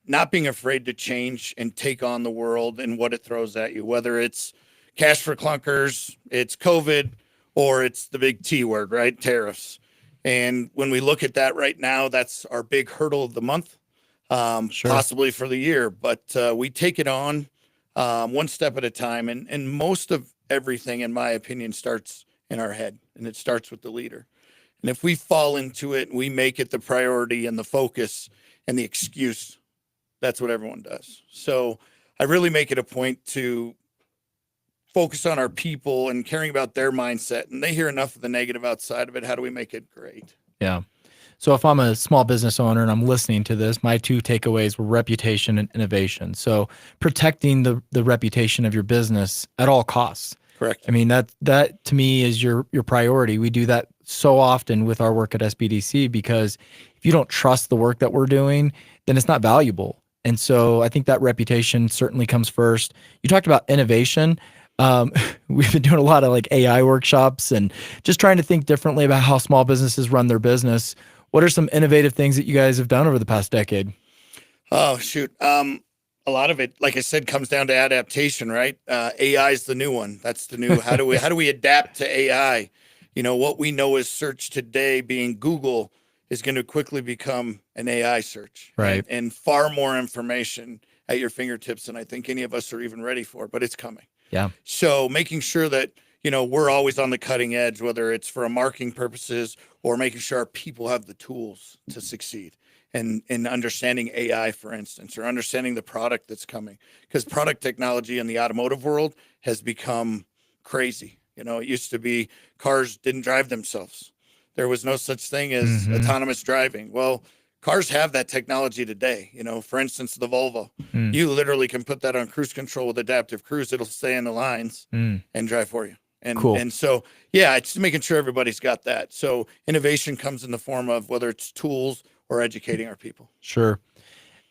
Speaker 4: not being afraid to change and take on the world and what it throws at you, whether it's cash for clunkers, it's COVID, or it's the big T word, right? Tariffs. And when we look at that right now, that's our big hurdle of the month, possibly for the year. But we take it on one step at a time. And most of everything, in my opinion, starts in our head, and it starts with the leader. And if we fall into it and we make it the priority and the focus and the excuse, that's what everyone does. So I really make it a point to focus on our people and caring about their mindset. And they hear enough of the negative outside of it. How do we make it great?
Speaker 5: Yeah. So if I'm a small business owner and I'm listening to this, my 2 takeaways were reputation and innovation. So protecting the reputation of your business at all costs.
Speaker 4: Correct.
Speaker 5: I mean, that to me is your priority. We do that so often with our work at SBDC, because if you don't trust the work that we're doing, then it's not valuable. And so I think that reputation certainly comes first. You talked about innovation. We've been doing a lot of like AI workshops and just trying to think differently about how small businesses run their business. What are some innovative things that you guys have done over the past decade?
Speaker 4: Oh, shoot. A lot of it, like I said, comes down to adaptation, right? AI is the new one. That's the new, how do we adapt to AI? You know, what we know is search today, being Google, is going to quickly become an AI search,
Speaker 5: right?
Speaker 4: And far more information at your fingertips than I think any of us are even ready for, but it's coming.
Speaker 5: Yeah.
Speaker 4: So making sure that, you know, we're always on the cutting edge, whether it's for marketing purposes or making sure our people have the tools to succeed, and understanding AI, for instance, or understanding the product that's coming, because product technology in the automotive world has become crazy. You know, it used to be cars didn't drive themselves. There was no such thing as autonomous driving. Well, cars have that technology today. You know, for instance, the Volvo, you literally can put that on cruise control with adaptive cruise. It'll stay in the lines and drive for you. And,
Speaker 5: cool.
Speaker 4: And so, yeah, it's making sure everybody's got that. So innovation comes in the form of whether it's tools or educating our people.
Speaker 5: Sure.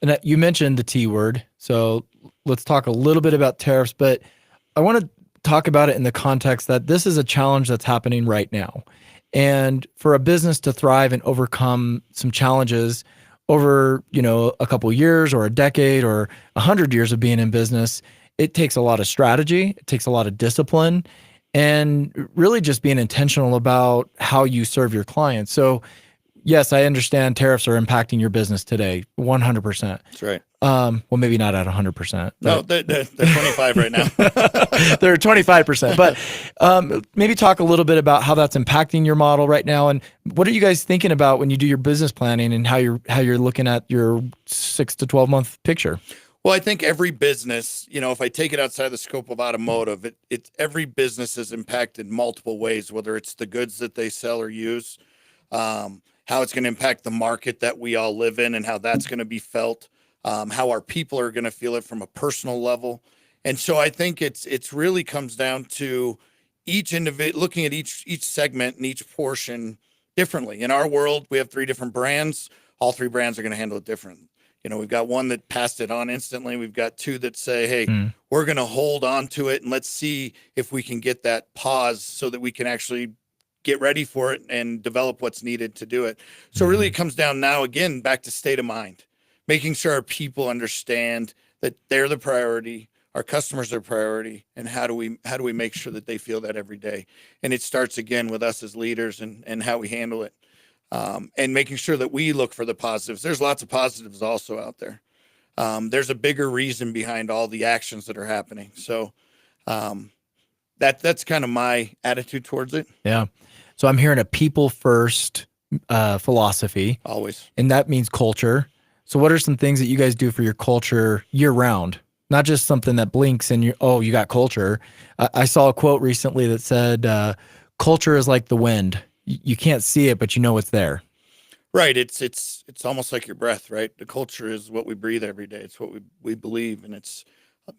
Speaker 5: And you mentioned the T word. So let's talk a little bit about tariffs, but I want to talk about it in the context that this is a challenge that's happening right now. And for a business to thrive and overcome some challenges over, you know, a couple years or a decade or 100 years of being in business, it takes a lot of strategy. It takes a lot of discipline, and really just being intentional about how you serve your clients. So yes, I understand tariffs are impacting your business today, 100%.
Speaker 4: That's right.
Speaker 5: Well, maybe not at 100%.
Speaker 4: No, they're 25 right now.
Speaker 5: They're 25%. But maybe talk a little bit about how that's impacting your model right now, and what are you guys thinking about when you do your business planning and how you're looking at your 6 to 12 month picture?
Speaker 4: Well, I think every business, if I take it outside the scope of automotive, every business is impacted multiple ways, whether it's the goods that they sell or use, how it's going to impact the market that we all live in and how that's going to be felt, how our people are going to feel it from a personal level. And so I think it's really comes down to each individual, looking at each segment and each portion differently. In our world, we have 3 different brands. All 3 brands are going to handle it different. We've got one that passed it on instantly. We've got 2 that say, hey, we're going to hold on to it and let's see if we can get that pause so that we can actually get ready for it and develop what's needed to do it. So really it comes down now, again, back to state of mind, making sure our people understand that they're the priority, our customers are priority, and how do we make sure that they feel that every day? And it starts again with us as leaders and how we handle it. And making sure that we look for the positives. There's lots of positives also out there. There's a bigger reason behind all the actions that are happening. So that's kind of my attitude towards it.
Speaker 5: Yeah. So I'm hearing a people first philosophy.
Speaker 4: Always.
Speaker 5: And that means culture. So what are some things that you guys do for your culture year round? Not just something that blinks and you got culture. I saw a quote recently that said, culture is like the wind. You can't see it, but you know it's there.
Speaker 4: Right. It's almost like your breath, right? The culture is what we breathe every day. It's what we believe. And it's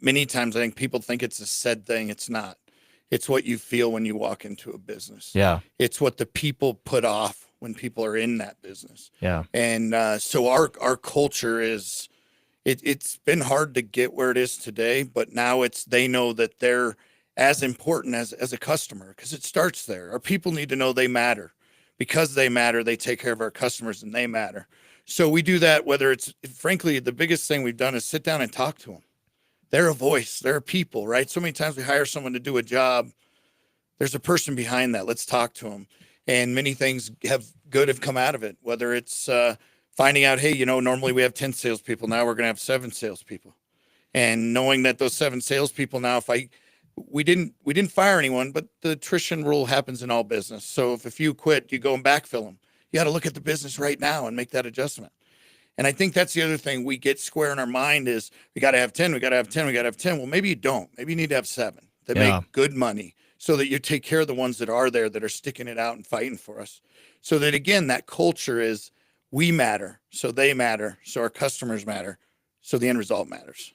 Speaker 4: many times I think people think it's a said thing. It's not. It's what you feel when you walk into a business.
Speaker 5: Yeah.
Speaker 4: It's what the people put off when people are in that business.
Speaker 5: Yeah.
Speaker 4: And so our culture is, it's been hard to get where it is today, but now they know that they're as important as a customer, because it starts there. Our people need to know they matter. Because they matter, they take care of our customers and they matter. So we do that, whether it's, frankly, the biggest thing we've done is sit down and talk to them. They're a voice, they're a people, right? So many times we hire someone to do a job. There's a person behind that. Let's talk to them. And many things have come out of it, whether it's finding out, hey, normally we have 10 salespeople. Now we're going to have 7 salespeople. And knowing that those 7 salespeople now, we didn't fire anyone, but the attrition rule happens in all business. So if a few quit, you go and backfill them. You got to look at the business right now and make that adjustment. And I think that's the other thing we get square in our mind is we got to have 10, we got to have 10, we got to have 10. Well, maybe you don't. Maybe you need to have 7 that make good money so that you take care of the ones that are there that are sticking it out and fighting for us. So that, again, that culture is we matter, so they matter, so our customers matter, so the end result matters.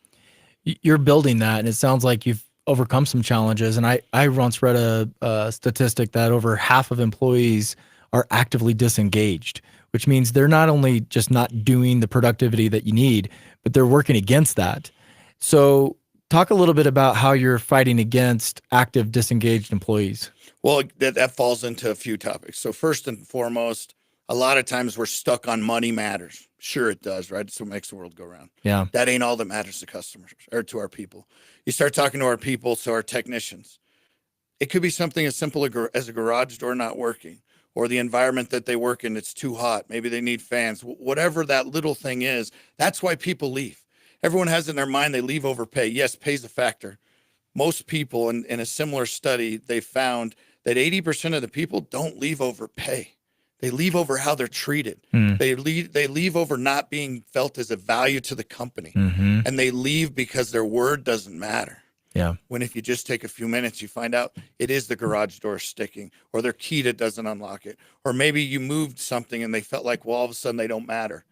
Speaker 5: You're building that, and it sounds like you've overcome some challenges. And I once read a statistic that over half of employees are actively disengaged, which means they're not only just not doing the productivity that you need, but they're working against that. So talk a little bit about how you're fighting against active disengaged employees.
Speaker 4: Well, that falls into a few topics. So first and foremost, a lot of times we're stuck on money matters. Sure it does, right? It's what makes the world go round.
Speaker 5: Yeah.
Speaker 4: That ain't all that matters to customers or to our people. You start talking to our people, so our technicians. It could be something as simple as a garage door not working, or the environment that they work in, it's too hot. Maybe they need fans. Whatever that little thing is, that's why people leave. Everyone has in their mind they leave over pay. Yes, pay's a factor. Most people, in a similar study, they found that 80% of the people don't leave over pay. They leave over how they're treated. They leave over not being felt as a value to the company. And they leave because their word doesn't matter.
Speaker 5: Yeah.
Speaker 4: When if you just take a few minutes, you find out it is the garage door sticking, or their key that doesn't unlock it. Or maybe you moved something and they felt like, well, all of a sudden they don't matter.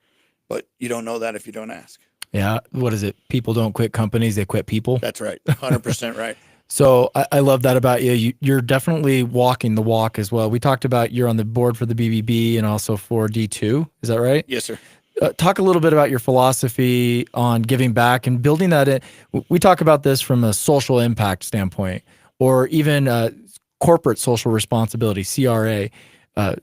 Speaker 4: But you don't know that if you don't ask.
Speaker 5: Yeah. What is it? People don't quit companies, they quit people.
Speaker 4: That's right. 100% right.
Speaker 5: So I love that about you. You're definitely walking the walk as well. We talked about you're on the board for the BBB and also for D2. Is that right?
Speaker 4: Yes, sir.
Speaker 5: Talk a little bit about your philosophy on giving back and building that in. We talk about this from a social impact standpoint, or even corporate social responsibility, CRA,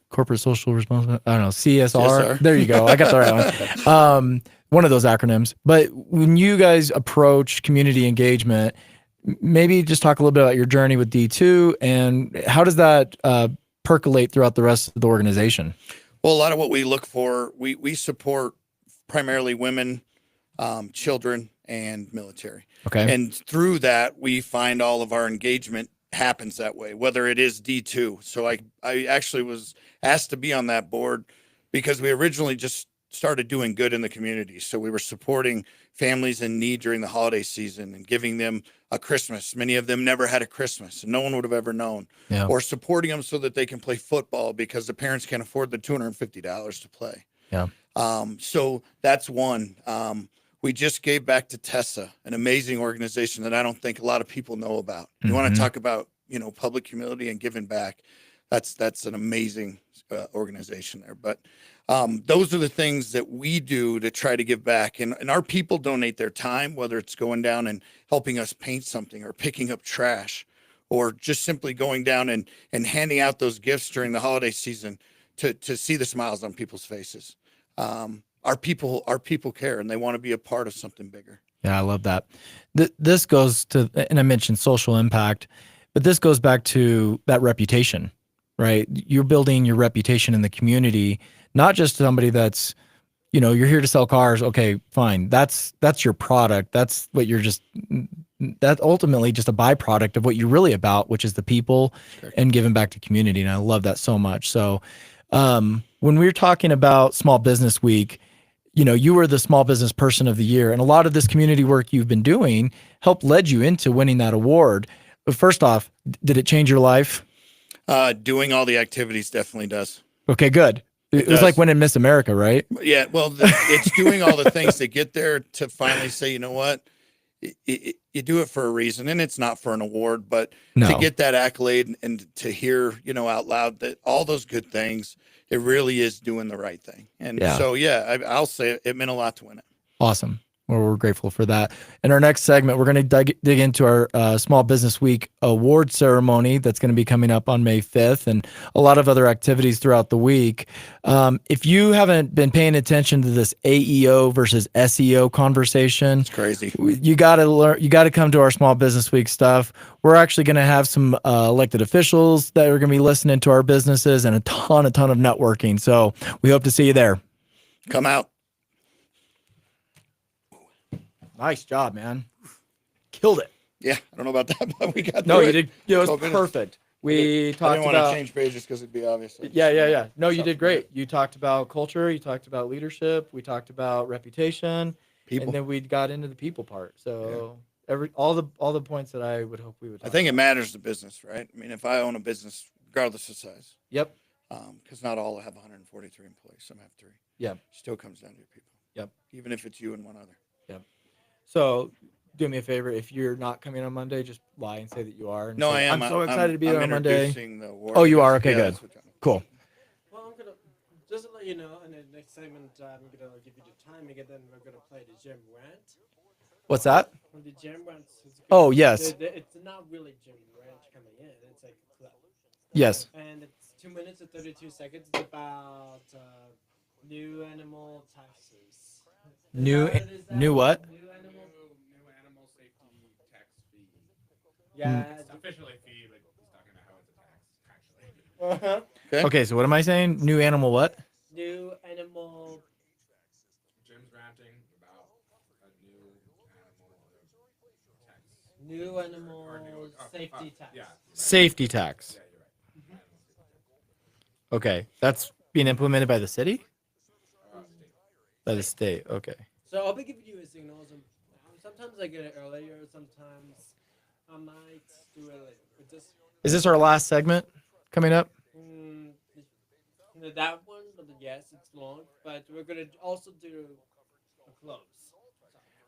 Speaker 5: corporate social responsibility. I don't know, CSR. There you go. I got the right one. One of those acronyms. But when you guys approach community engagement, maybe just talk a little bit about your journey with D2 and how does that percolate throughout the rest of the organization?
Speaker 4: Well, a lot of what we look for, we support primarily women, children, and military.
Speaker 5: Okay.
Speaker 4: And through that, we find all of our engagement happens that way, whether it is D2. So I actually was asked to be on that board because we originally just started doing good in the community. So we were supporting families in need during the holiday season and giving them a Christmas. Many of them never had a Christmas and no one would have ever known.
Speaker 5: Yeah.
Speaker 4: Or supporting them so that they can play football because the parents can't afford the $250 to play.
Speaker 5: Yeah.
Speaker 4: So that's one. We just gave back to Tessa, an amazing organization that I don't think a lot of people know about. You want
Speaker 5: Mhm.
Speaker 4: to talk about, public humility and giving back. That's an amazing organization there. But those are the things that we do to try to give back. And our people donate their time, whether it's going down and helping us paint something or picking up trash or just simply going down and handing out those gifts during the holiday season to see the smiles on people's faces. Our people care and they want to be a part of something bigger.
Speaker 5: Yeah, I love that. This goes to, and I mentioned social impact, but this goes back to that reputation, right? You're building your reputation in the community, not just somebody that's, you're here to sell cars. Okay, fine. That's your product. That's what that's ultimately just a byproduct of what you're really about, which is the people and giving back to community. And I love that so much. So when we're talking about Small Business Week, you were the small business person of the year, and a lot of this community work you've been doing helped led you into winning that award. But first off, did it change your life?
Speaker 4: Doing all the activities definitely does.
Speaker 5: Okay, good. It was
Speaker 4: does.
Speaker 5: like winning Miss America, right?
Speaker 4: Yeah. Well, it's doing all the things to get there to finally say, you know what, you do it for a reason, and it's not for an award, but
Speaker 5: No.
Speaker 4: to get that accolade and to hear, out loud that all those good things, it really is doing the right thing. And
Speaker 5: Yeah.
Speaker 4: so, I'll say it meant a lot to win it.
Speaker 5: Awesome. Well, we're grateful for that. In our next segment, we're going to dig into our Small Business Week award ceremony that's going to be coming up on May 5th and a lot of other activities throughout the week. If you haven't been paying attention to this AEO versus SEO conversation,
Speaker 4: It's crazy.
Speaker 5: you got to learn. You got to come to our Small Business Week stuff. We're actually going to have some elected officials that are going to be listening to our businesses and a ton of networking. So we hope to see you there.
Speaker 4: Come out.
Speaker 5: Nice job, man. Killed it.
Speaker 4: Yeah. I don't know about that, but we got
Speaker 5: No,
Speaker 4: through
Speaker 5: you
Speaker 4: it.
Speaker 5: did. It was
Speaker 4: 12 minutes.
Speaker 5: perfect. We
Speaker 4: I
Speaker 5: talked
Speaker 4: didn't want
Speaker 5: about.
Speaker 4: to change pages because it'd be obvious.
Speaker 5: Yeah. No, you did great. You talked about culture. You talked about leadership. We talked about reputation,
Speaker 4: People.
Speaker 5: and then we got into the people part. So all the points that I would hope we would.
Speaker 4: I think it matters to business, right? I mean, if I own a business, regardless of size,
Speaker 5: Yep.
Speaker 4: because not all have 143 employees, some have 3.
Speaker 5: Yeah.
Speaker 4: Still comes down to your people.
Speaker 5: Yep.
Speaker 4: Even if it's you and one other.
Speaker 5: So do me a favor. If you're not coming on Monday, just lie and say that you are. And
Speaker 4: No,
Speaker 5: say,
Speaker 4: I am.
Speaker 5: I'm so excited to be there on Monday.
Speaker 4: introducing the award.
Speaker 5: Oh, you are? Okay,
Speaker 4: Yeah,
Speaker 5: good.
Speaker 4: that's what I'm-
Speaker 5: Cool.
Speaker 1: Well, I'm gonna just to let you know, in the next segment, I'm gonna give you the timing, and then we're gonna play the Jim Rant.
Speaker 5: What's that?
Speaker 1: Well, the Jim Rant.
Speaker 5: Oh, yes.
Speaker 1: It's not really Jim Rant coming in. It's like a clip.
Speaker 5: Yes.
Speaker 1: And it's 2 minutes and 32 seconds. It's about new animal taxes.
Speaker 5: New
Speaker 1: Is that
Speaker 5: what?
Speaker 1: New animal.
Speaker 3: New animal safety tax fee.
Speaker 1: Yeah.
Speaker 3: It's officially a fee, but he's talking about how it's a tax, actually.
Speaker 1: Uh-huh.
Speaker 5: Okay. So what am I saying? New animal what?
Speaker 1: New animal.
Speaker 3: Jim's ranting about a new animal tax.
Speaker 1: New animal
Speaker 3: Or new,
Speaker 1: safety tax.
Speaker 3: Yeah.
Speaker 5: Safety tax.
Speaker 3: Yeah, you're right. Animal safety tax.
Speaker 5: Okay. That's being implemented by the city?
Speaker 3: State.
Speaker 5: By the state. Okay.
Speaker 1: So I'll be giving you a signals. And sometimes I get it earlier. Sometimes I might do it later. It just
Speaker 5: Is this our last segment coming up?
Speaker 1: that one, but yes, it's long. But we're gonna also do a close.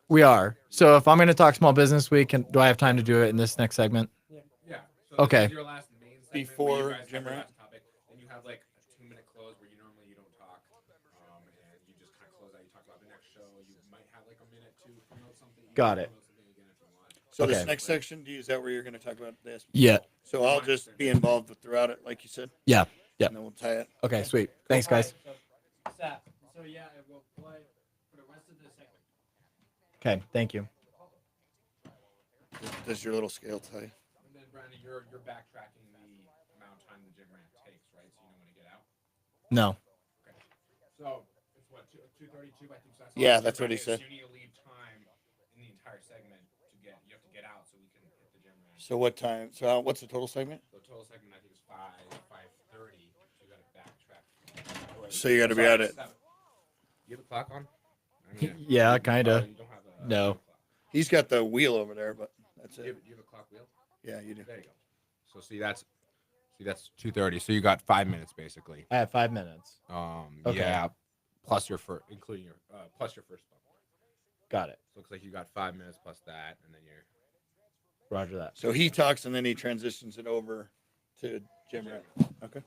Speaker 5: We are. So if I'm going to talk Small Business Week, do I have time to do it in this next segment?
Speaker 3: Yeah. So
Speaker 5: Okay.
Speaker 3: This is your last main segment
Speaker 4: Before
Speaker 3: where you guys
Speaker 4: Jim
Speaker 3: have your
Speaker 4: Rant?
Speaker 3: last topic, and you have like a 2-minute close where you don't talk, and you just kind of close out. You talk about the next show. You might have like a minute to promote something. You
Speaker 5: Got
Speaker 3: can
Speaker 5: it.
Speaker 3: promote something again if you want.
Speaker 4: So this
Speaker 5: Okay.
Speaker 4: next section, is that where you're going to talk about this?
Speaker 5: Yeah.
Speaker 4: So I'll just be involved throughout it, like you said.
Speaker 5: Yeah. Yeah.
Speaker 4: And then we'll tie it.
Speaker 5: Okay, sweet. Thanks, guys.
Speaker 1: Alright, so yeah, I will play for the rest of the segment.
Speaker 5: Okay, thank you.
Speaker 4: Does your little scale tell you?
Speaker 3: And then Brandon, you're backtracking the amount of time the gym rant takes, right? So you know when to get out.
Speaker 5: No.
Speaker 3: Okay. So it's what 2:32. I think so.
Speaker 4: Yeah, that's what he said.
Speaker 3: So you need to leave time in the entire segment to get. You have to get out so we can hit the gym. Right?
Speaker 4: So what time? So what's the total segment?
Speaker 3: The total segment I think is 5:30. So you got to backtrack.
Speaker 4: So you got to be out at.
Speaker 3: You have a clock on? I mean,
Speaker 5: Yeah, kinda.
Speaker 3: You don't have a
Speaker 5: No.
Speaker 3: clock.
Speaker 4: He's got the wheel over there, but that's
Speaker 3: Do
Speaker 4: it.
Speaker 3: you have a clock wheel?
Speaker 4: Yeah, you do.
Speaker 3: There you go. So see that's 2:30. So you got 5 minutes basically.
Speaker 5: I have 5 minutes. Okay.
Speaker 3: Yeah, plus your first, including your plus your first bump.
Speaker 5: Got it.
Speaker 3: So it looks like you got 5 minutes plus that, and then you're.
Speaker 5: Roger that.
Speaker 4: So he talks and then he transitions it over to Jim. Right? Okay.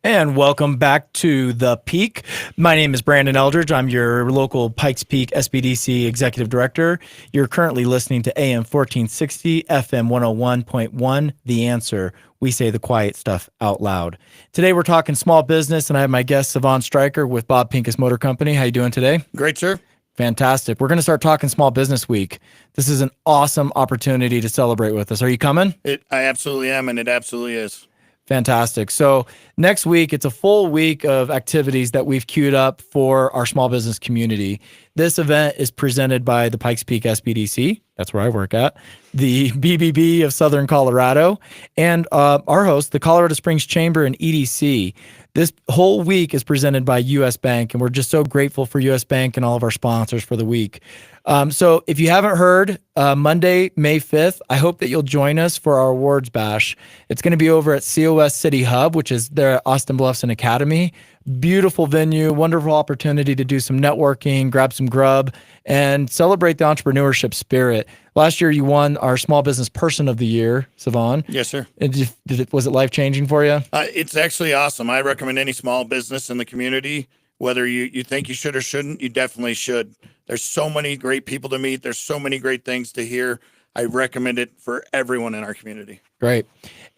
Speaker 5: And welcome back to The Peak. My name is Brandon Eldridge. I'm your local Pikes Peak SBDC Executive Director. You're currently listening to AM 1460, FM 101.1, The Answer. We say the quiet stuff out loud. Today we're talking small business, and I have my guest, Savon Stryker with Bob Pincus Motor Company. How you doing today?
Speaker 4: Great, sir.
Speaker 5: Fantastic. We're going to start talking Small Business Week. This is an awesome opportunity to celebrate with us. Are you coming?
Speaker 4: I absolutely am, and it absolutely is.
Speaker 5: Fantastic. So next week, it's a full week of activities that we've queued up for our small business community. This event is presented by the Pikes Peak SBDC. That's where I work at. The BBB of Southern Colorado, and our host, the Colorado Springs Chamber and EDC. This whole week is presented by U.S. Bank, and we're just so grateful for U.S. Bank and all of our sponsors for the week. So if you haven't heard, Monday, May 5th, I hope that you'll join us for our awards bash. It's going to be over at COS City Hub, which is there at Austin Bluffs and Academy. Beautiful venue, wonderful opportunity to do some networking, grab some grub, and celebrate the entrepreneurship spirit. Last year, you won our Small Business Person of the Year, Savon.
Speaker 4: Yes, sir.
Speaker 5: Was it life-changing for you?
Speaker 4: It's actually awesome. I recommend any small business in the community, whether you think you should or shouldn't, you definitely should. There's so many great people to meet. There's so many great things to hear. I recommend it for everyone in our community.
Speaker 5: Great.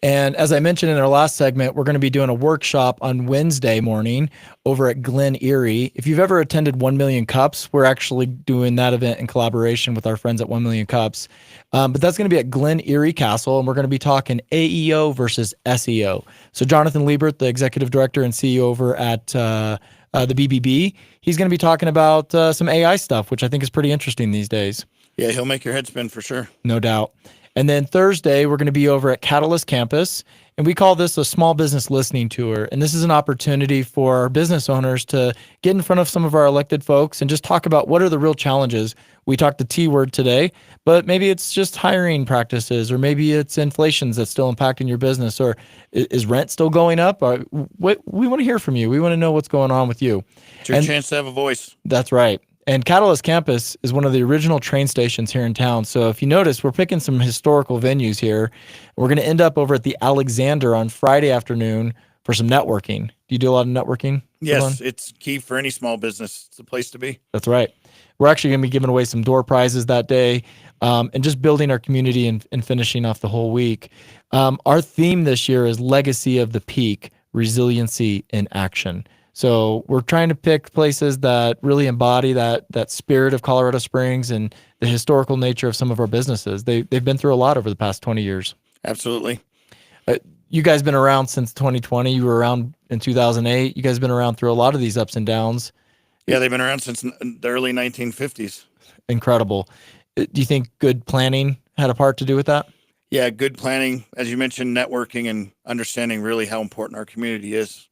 Speaker 5: And as I mentioned in our last segment, we're going to be doing a workshop on Wednesday morning over at Glen Erie. If you've ever attended 1 Million Cups, we're actually doing that event in collaboration with our friends at 1 Million Cups. But that's going to be at Glen Erie Castle, and we're going to be talking AEO versus SEO. So Jonathan Liebert, the executive director and CEO over at the BBB, he's going to be talking about some AI stuff, which I think is pretty interesting these days.
Speaker 4: Yeah, he'll make your head spin for sure.
Speaker 5: No doubt. And then Thursday, we're going to be over at Catalyst Campus, and we call this a small business listening tour. And this is an opportunity for our business owners to get in front of some of our elected folks and just talk about what are the real challenges. We talked the T word today, but maybe it's just hiring practices, or maybe it's inflation that's still impacting your business, or is rent still going up? Or we want to hear from you. We want to know what's going on with you.
Speaker 4: It's your chance to have a voice.
Speaker 5: That's right. And Catalyst Campus is one of the original train stations here in town. So if you notice, we're picking some historical venues here. We're going to end up over at the Alexander on Friday afternoon for some networking. Do you do a lot of networking?
Speaker 4: Yes,
Speaker 5: Savon?
Speaker 4: it's key for any small business. It's the place to be.
Speaker 5: That's right. We're actually going to be giving away some door prizes that day, and just building our community and finishing off the whole week. Our theme this year is Legacy of the Peak, Resiliency in Action. So we're trying to pick places that really embody that spirit of Colorado Springs and the historical nature of some of our businesses. They've been through a lot over the past 20 years.
Speaker 4: Absolutely.
Speaker 5: You guys been around since 2020. You were around in 2008. You guys been around through a lot of these ups and downs.
Speaker 4: Yeah, they've been around since the early 1950s.
Speaker 5: Incredible. Do you think good planning had a part to do with that?
Speaker 4: Yeah, good planning, as you mentioned, networking and understanding really how important our community is.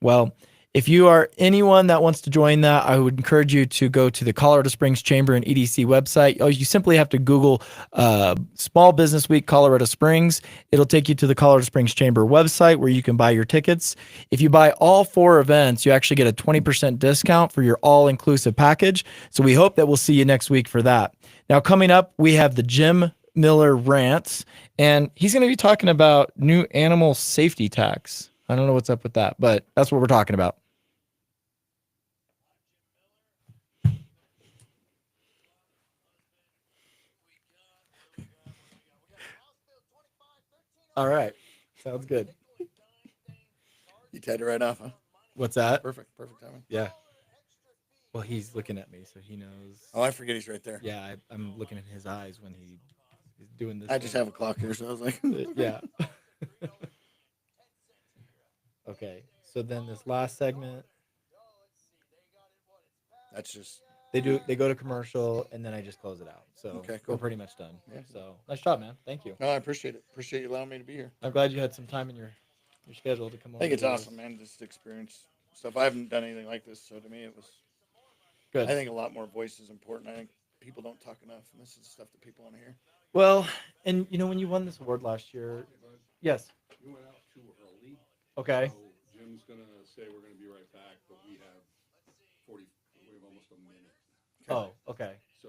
Speaker 5: Well, if you are anyone that wants to join that, I would encourage you to go to the Colorado Springs Chamber and EDC website. Oh, you simply have to Google Small Business Week Colorado Springs. It'll take you to the Colorado Springs Chamber website where you can buy your tickets. If you buy all 4 events, you actually get a 20% discount for your all-inclusive package. So we hope that we'll see you next week for that. Now, coming up, we have the Jim Miller Rants, and he's going to be talking about new animal safety tax. I don't know what's up with that, but that's what we're talking about. All right. Sounds good.
Speaker 4: You tied it right off, huh?
Speaker 5: What's that?
Speaker 4: Perfect timing.
Speaker 5: Yeah. Well, he's looking at me, so he knows.
Speaker 4: Oh, I forget he's right there.
Speaker 5: Yeah, I'm looking in his eyes when he's doing this.
Speaker 4: I just have a clock here, so I was like,
Speaker 5: Yeah. Okay. So then this last segment,
Speaker 4: that's just
Speaker 5: they go to commercial, and then I just close it out. So
Speaker 4: Okay, cool.
Speaker 5: we're pretty much done.
Speaker 4: Yeah.
Speaker 5: So nice job, man. Thank you.
Speaker 4: no. I appreciate it. Appreciate you allowing me to be here.
Speaker 5: I'm glad you had some time in your schedule to come
Speaker 4: I
Speaker 5: over.
Speaker 4: think it's
Speaker 5: to this.
Speaker 4: awesome, man. Just experience stuff. I haven't done anything like this, so to me, it was.
Speaker 5: Good.
Speaker 4: I think a lot more voice is important. I think people don't talk enough, and this is stuff that people want to hear.
Speaker 5: Well, and when you won this award last year, yes.
Speaker 2: You went out too early.
Speaker 5: Okay.
Speaker 2: So Jim's gonna say we're gonna be right back, but we have almost a minute.
Speaker 5: Oh, okay.
Speaker 2: So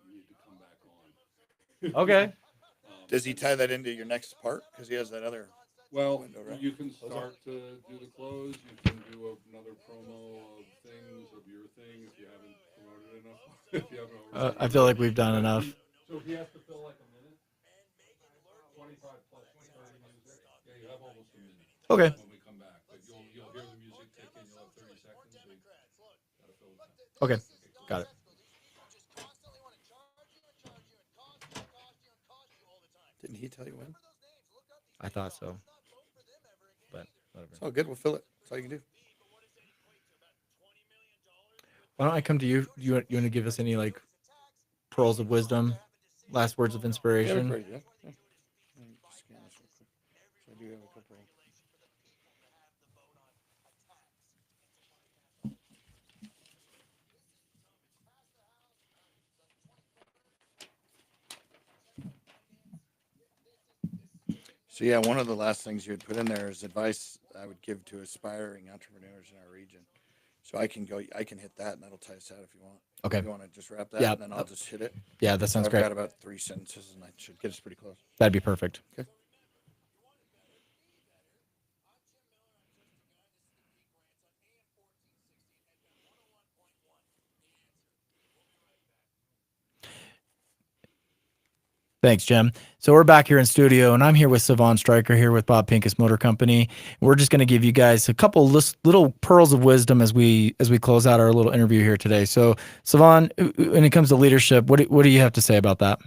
Speaker 2: you need to come back on.
Speaker 5: Okay.
Speaker 4: Does he tie that into your next part? Because he has that other.
Speaker 2: Well,
Speaker 4: window, right?
Speaker 2: you can start to do the close. You can do another promo of things of your thing if you haven't promoted enough. If you haven't
Speaker 5: I feel like we've done enough.
Speaker 2: So he has to fill like a minute. 25 plus 30 minutes. Yeah, you have almost a minute.
Speaker 5: Okay.
Speaker 2: When we come back, but you'll hear the music tick in. You'll have 30 seconds. So you gotta fill the time.
Speaker 5: Okay. Got it.
Speaker 4: Didn't he tell you when?
Speaker 5: I thought so. But whatever.
Speaker 4: It's all good. We'll fill it. That's all you can do.
Speaker 5: Why don't I come to you? You want to give us any like pearls of wisdom, last words of
Speaker 4: Yeah,
Speaker 5: inspiration?
Speaker 4: we're ready, yeah. Yeah. Let me just scan this real quick. So I do have a couple. So yeah, one of the last things you had put in there is advice I would give to aspiring entrepreneurs in our region. So I can hit that, and that'll tie us out if you want.
Speaker 5: Okay.
Speaker 4: If you want to just wrap that,
Speaker 5: Yeah.
Speaker 4: and then I'll just hit it.
Speaker 5: Yeah, that sounds
Speaker 4: I've
Speaker 5: great.
Speaker 4: got about 3 sentences, and I should get us pretty close.
Speaker 5: That'd be perfect.
Speaker 4: Okay.
Speaker 5: Thanks, Jim. So we're back here in studio, and I'm here with Savon Stryker here with Bob Pincus Motor Company. We're just going to give you guys a couple little pearls of wisdom as we close out our little interview here today. So, Savon, when it comes to leadership, what do you have to say about that?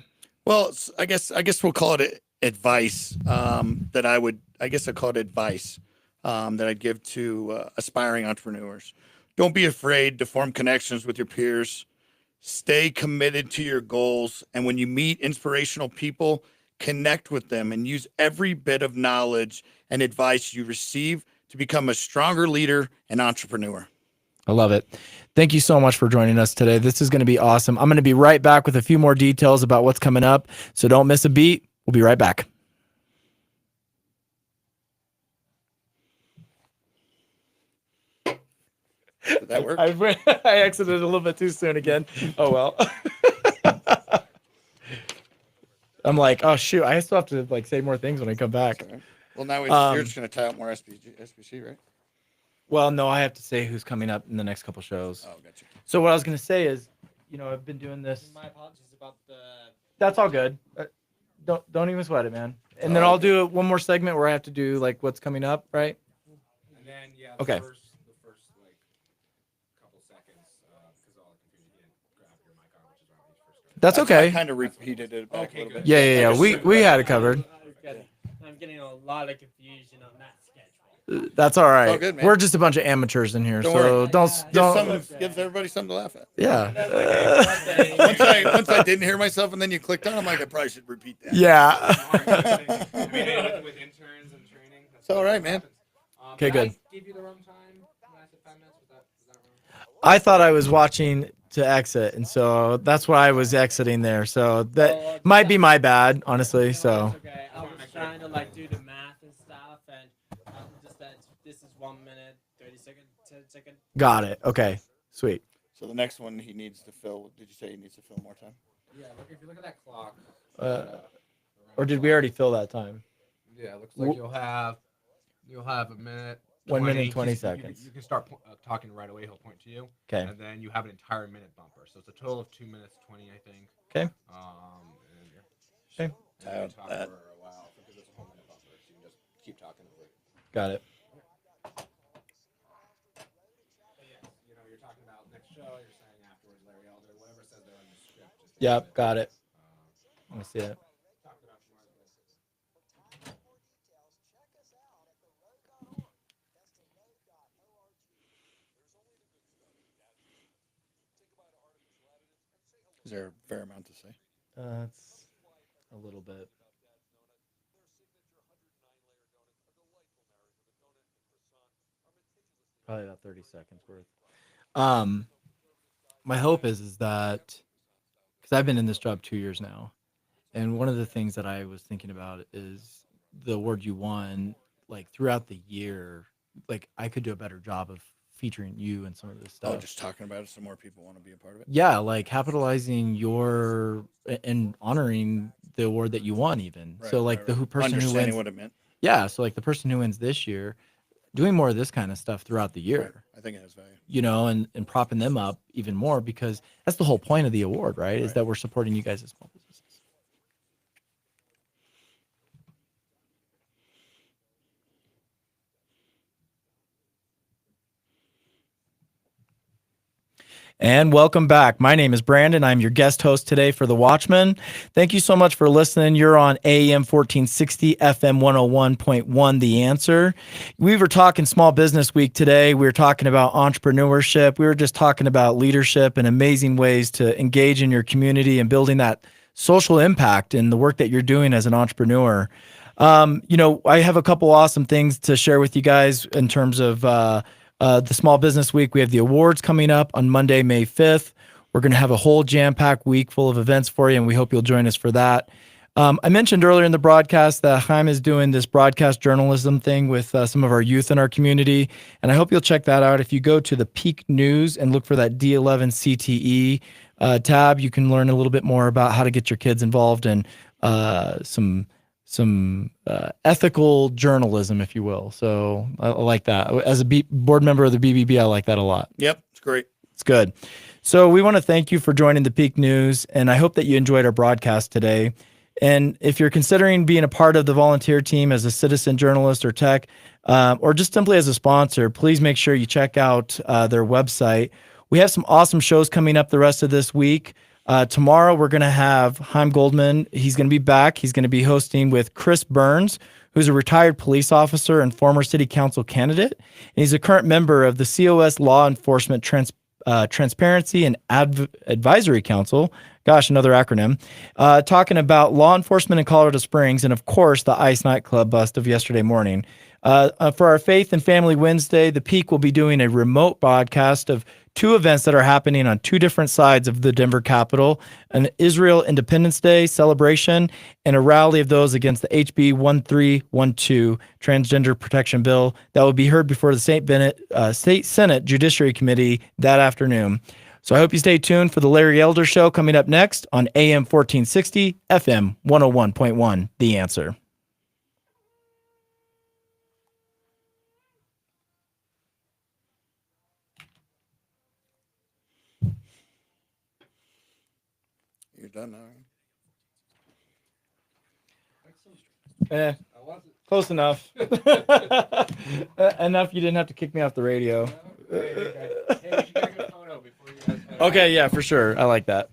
Speaker 4: Well, I guess we'll call it advice. I guess I call it advice that I'd give to aspiring entrepreneurs. Don't be afraid to form connections with your peers. Stay committed to your goals, and when you meet inspirational people, connect with them and use every bit of knowledge and advice you receive to become a stronger leader and entrepreneur.
Speaker 5: I love it. Thank you so much for joining us today. This is going to be awesome. I'm going to be right back with a few more details about what's coming up, so don't miss a beat. We'll be right back.
Speaker 4: Did that work?
Speaker 5: I exited a little bit too soon again. Oh, well. I'm like, oh, shoot. I still have to like say more things when I come back.
Speaker 4: Sorry. Well, now you're just going to tie up more SBC, right?
Speaker 5: Well, no, I have to say who's coming up in the next couple shows.
Speaker 4: Oh, gotcha.
Speaker 5: So what I was going to say is, I've been doing this.
Speaker 1: My apologies about the.
Speaker 5: That's all good. Don't even sweat it, man. And then I'll do one more segment where I have to do like what's coming up, right?
Speaker 3: And then
Speaker 5: Okay.
Speaker 3: the first like couple seconds, because all the confusion, you didn't grab your mic on, which is why we first started.
Speaker 5: That's
Speaker 4: I
Speaker 5: okay.
Speaker 4: kind of repeated it back
Speaker 3: Okay,
Speaker 4: a little
Speaker 3: good.
Speaker 4: bit.
Speaker 5: Yeah. We had it covered.
Speaker 1: I'm getting a lot of confusion on that schedule.
Speaker 5: That's all right.
Speaker 4: all good, man.
Speaker 5: We're just a bunch of amateurs in here,
Speaker 4: Don't
Speaker 5: so
Speaker 4: worry.
Speaker 5: don't.
Speaker 4: Gives everybody something to laugh at.
Speaker 5: Yeah.
Speaker 4: Once I didn't hear myself and then you clicked on, I'm like, I probably should repeat that.
Speaker 5: Yeah.
Speaker 3: I mean, with interns and training, that's
Speaker 4: It's all right, man.
Speaker 5: Okay,
Speaker 3: did I
Speaker 5: good.
Speaker 3: give you the wrong time when I said 5 minutes? Was that wrong?
Speaker 5: I thought I was watching to exit, and so that's why I was exiting there. So that might be my bad, honestly. So
Speaker 1: It's okay. I was trying to like do the math and stuff, and just that this is 1 minute, 30 seconds, 10 seconds.
Speaker 5: got it. Okay, sweet.
Speaker 4: So the next one he needs to fill. Did you say he needs to fill more time?
Speaker 3: Yeah, look, if you look at that clock.
Speaker 5: Or did we already fill that time?
Speaker 3: Yeah, it looks like you'll have a minute.
Speaker 5: 1 minute and 20
Speaker 3: You
Speaker 5: seconds.
Speaker 3: can start talking right away. He'll point to you.
Speaker 5: Okay.
Speaker 3: And then you have an entire minute bumper. So it's a total of 2 minutes 20, I think.
Speaker 5: Okay.
Speaker 3: And yeah.
Speaker 5: Okay.
Speaker 3: And you can talk
Speaker 4: That-
Speaker 3: for a while because it's a whole minute bumper. So you can just keep talking over it.
Speaker 5: Got it.
Speaker 3: But yeah, you're talking about next show. You're
Speaker 5: Yep, got it. Let me see it.
Speaker 4: Is there a fair amount to say?
Speaker 5: It's a little bit. Probably about 30 seconds worth. My hope is that because I've been in this job 2 years now, and one of the things that I was thinking about is the award you won. Like throughout the year, like I could do a better job of featuring you and some of this stuff.
Speaker 4: Oh, just talking about it so more people want to be a part of it.
Speaker 5: Yeah, like capitalizing your and honoring the award that you won, even.
Speaker 4: Right,
Speaker 5: So like
Speaker 4: right,
Speaker 5: the
Speaker 4: right.
Speaker 5: person who
Speaker 4: Understanding
Speaker 5: wins,
Speaker 4: what it meant.
Speaker 5: yeah. So like the person who wins this year, doing more of this kind of stuff throughout the year.
Speaker 4: Right. I think it has value.
Speaker 5: You know, and propping them up even more because that's the whole point of the award, right? Is
Speaker 4: Right.
Speaker 5: that we're supporting you guys as small businesses. And welcome back. My name is Brandon. I'm your guest host today for The Watchman. Thank you so much for listening. You're on AM 1460, FM 101.1, The Answer. We were talking Small Business Week today. We were talking about entrepreneurship. We were just talking about leadership and amazing ways to engage in your community and building that social impact in the work that you're doing as an entrepreneur. You know, I have a couple awesome things to share with you guys in terms of the Small Business Week. We have the awards coming up on Monday, May 5th. We're going to have a whole jam-packed week full of events for you, and we hope you'll join us for that. I mentioned earlier in the broadcast that Chaim is doing this broadcast journalism thing with some of our youth in our community, and I hope you'll check that out. If you go to the Peak News and look for that D11 CTE tab, you can learn a little bit more about how to get your kids involved in some ethical journalism, if you will. So I like that. As a board member of the BBB, I like that a lot.
Speaker 4: Yep, it's great.
Speaker 5: It's good. So we want to thank you for joining the Peak News, and I hope that you enjoyed our broadcast today. And if you're considering being a part of the volunteer team as a citizen journalist or tech, or just simply as a sponsor, please make sure you check out their website. We have some awesome shows coming up the rest of this week. Tomorrow, we're going to have Chaim Goldman. He's going to be back. He's going to be hosting with Chris Burns, who's a retired police officer and former city council candidate. And he's a current member of the COS Law Enforcement Transparency and Advisory Council. Gosh, another acronym. Talking about law enforcement in Colorado Springs and, of course, the ICE nightclub bust of yesterday morning. For our Faith and Family Wednesday, the Peak will be doing a remote broadcast of two events that are happening on two different sides of the Denver Capitol, an Israel Independence Day celebration and a rally of those against the HB 1312 transgender protection bill that will be heard before the State Senate Judiciary Committee that afternoon. So I hope you stay tuned for the Larry Elder Show coming up next on AM 1460, FM 101.1, The Answer.
Speaker 4: You're done now.
Speaker 5: Close enough. Enough you didn't have to kick me off the radio.
Speaker 1: Hey, we should get a good photo before you guys head out.
Speaker 5: Okay, yeah, for sure. I like that.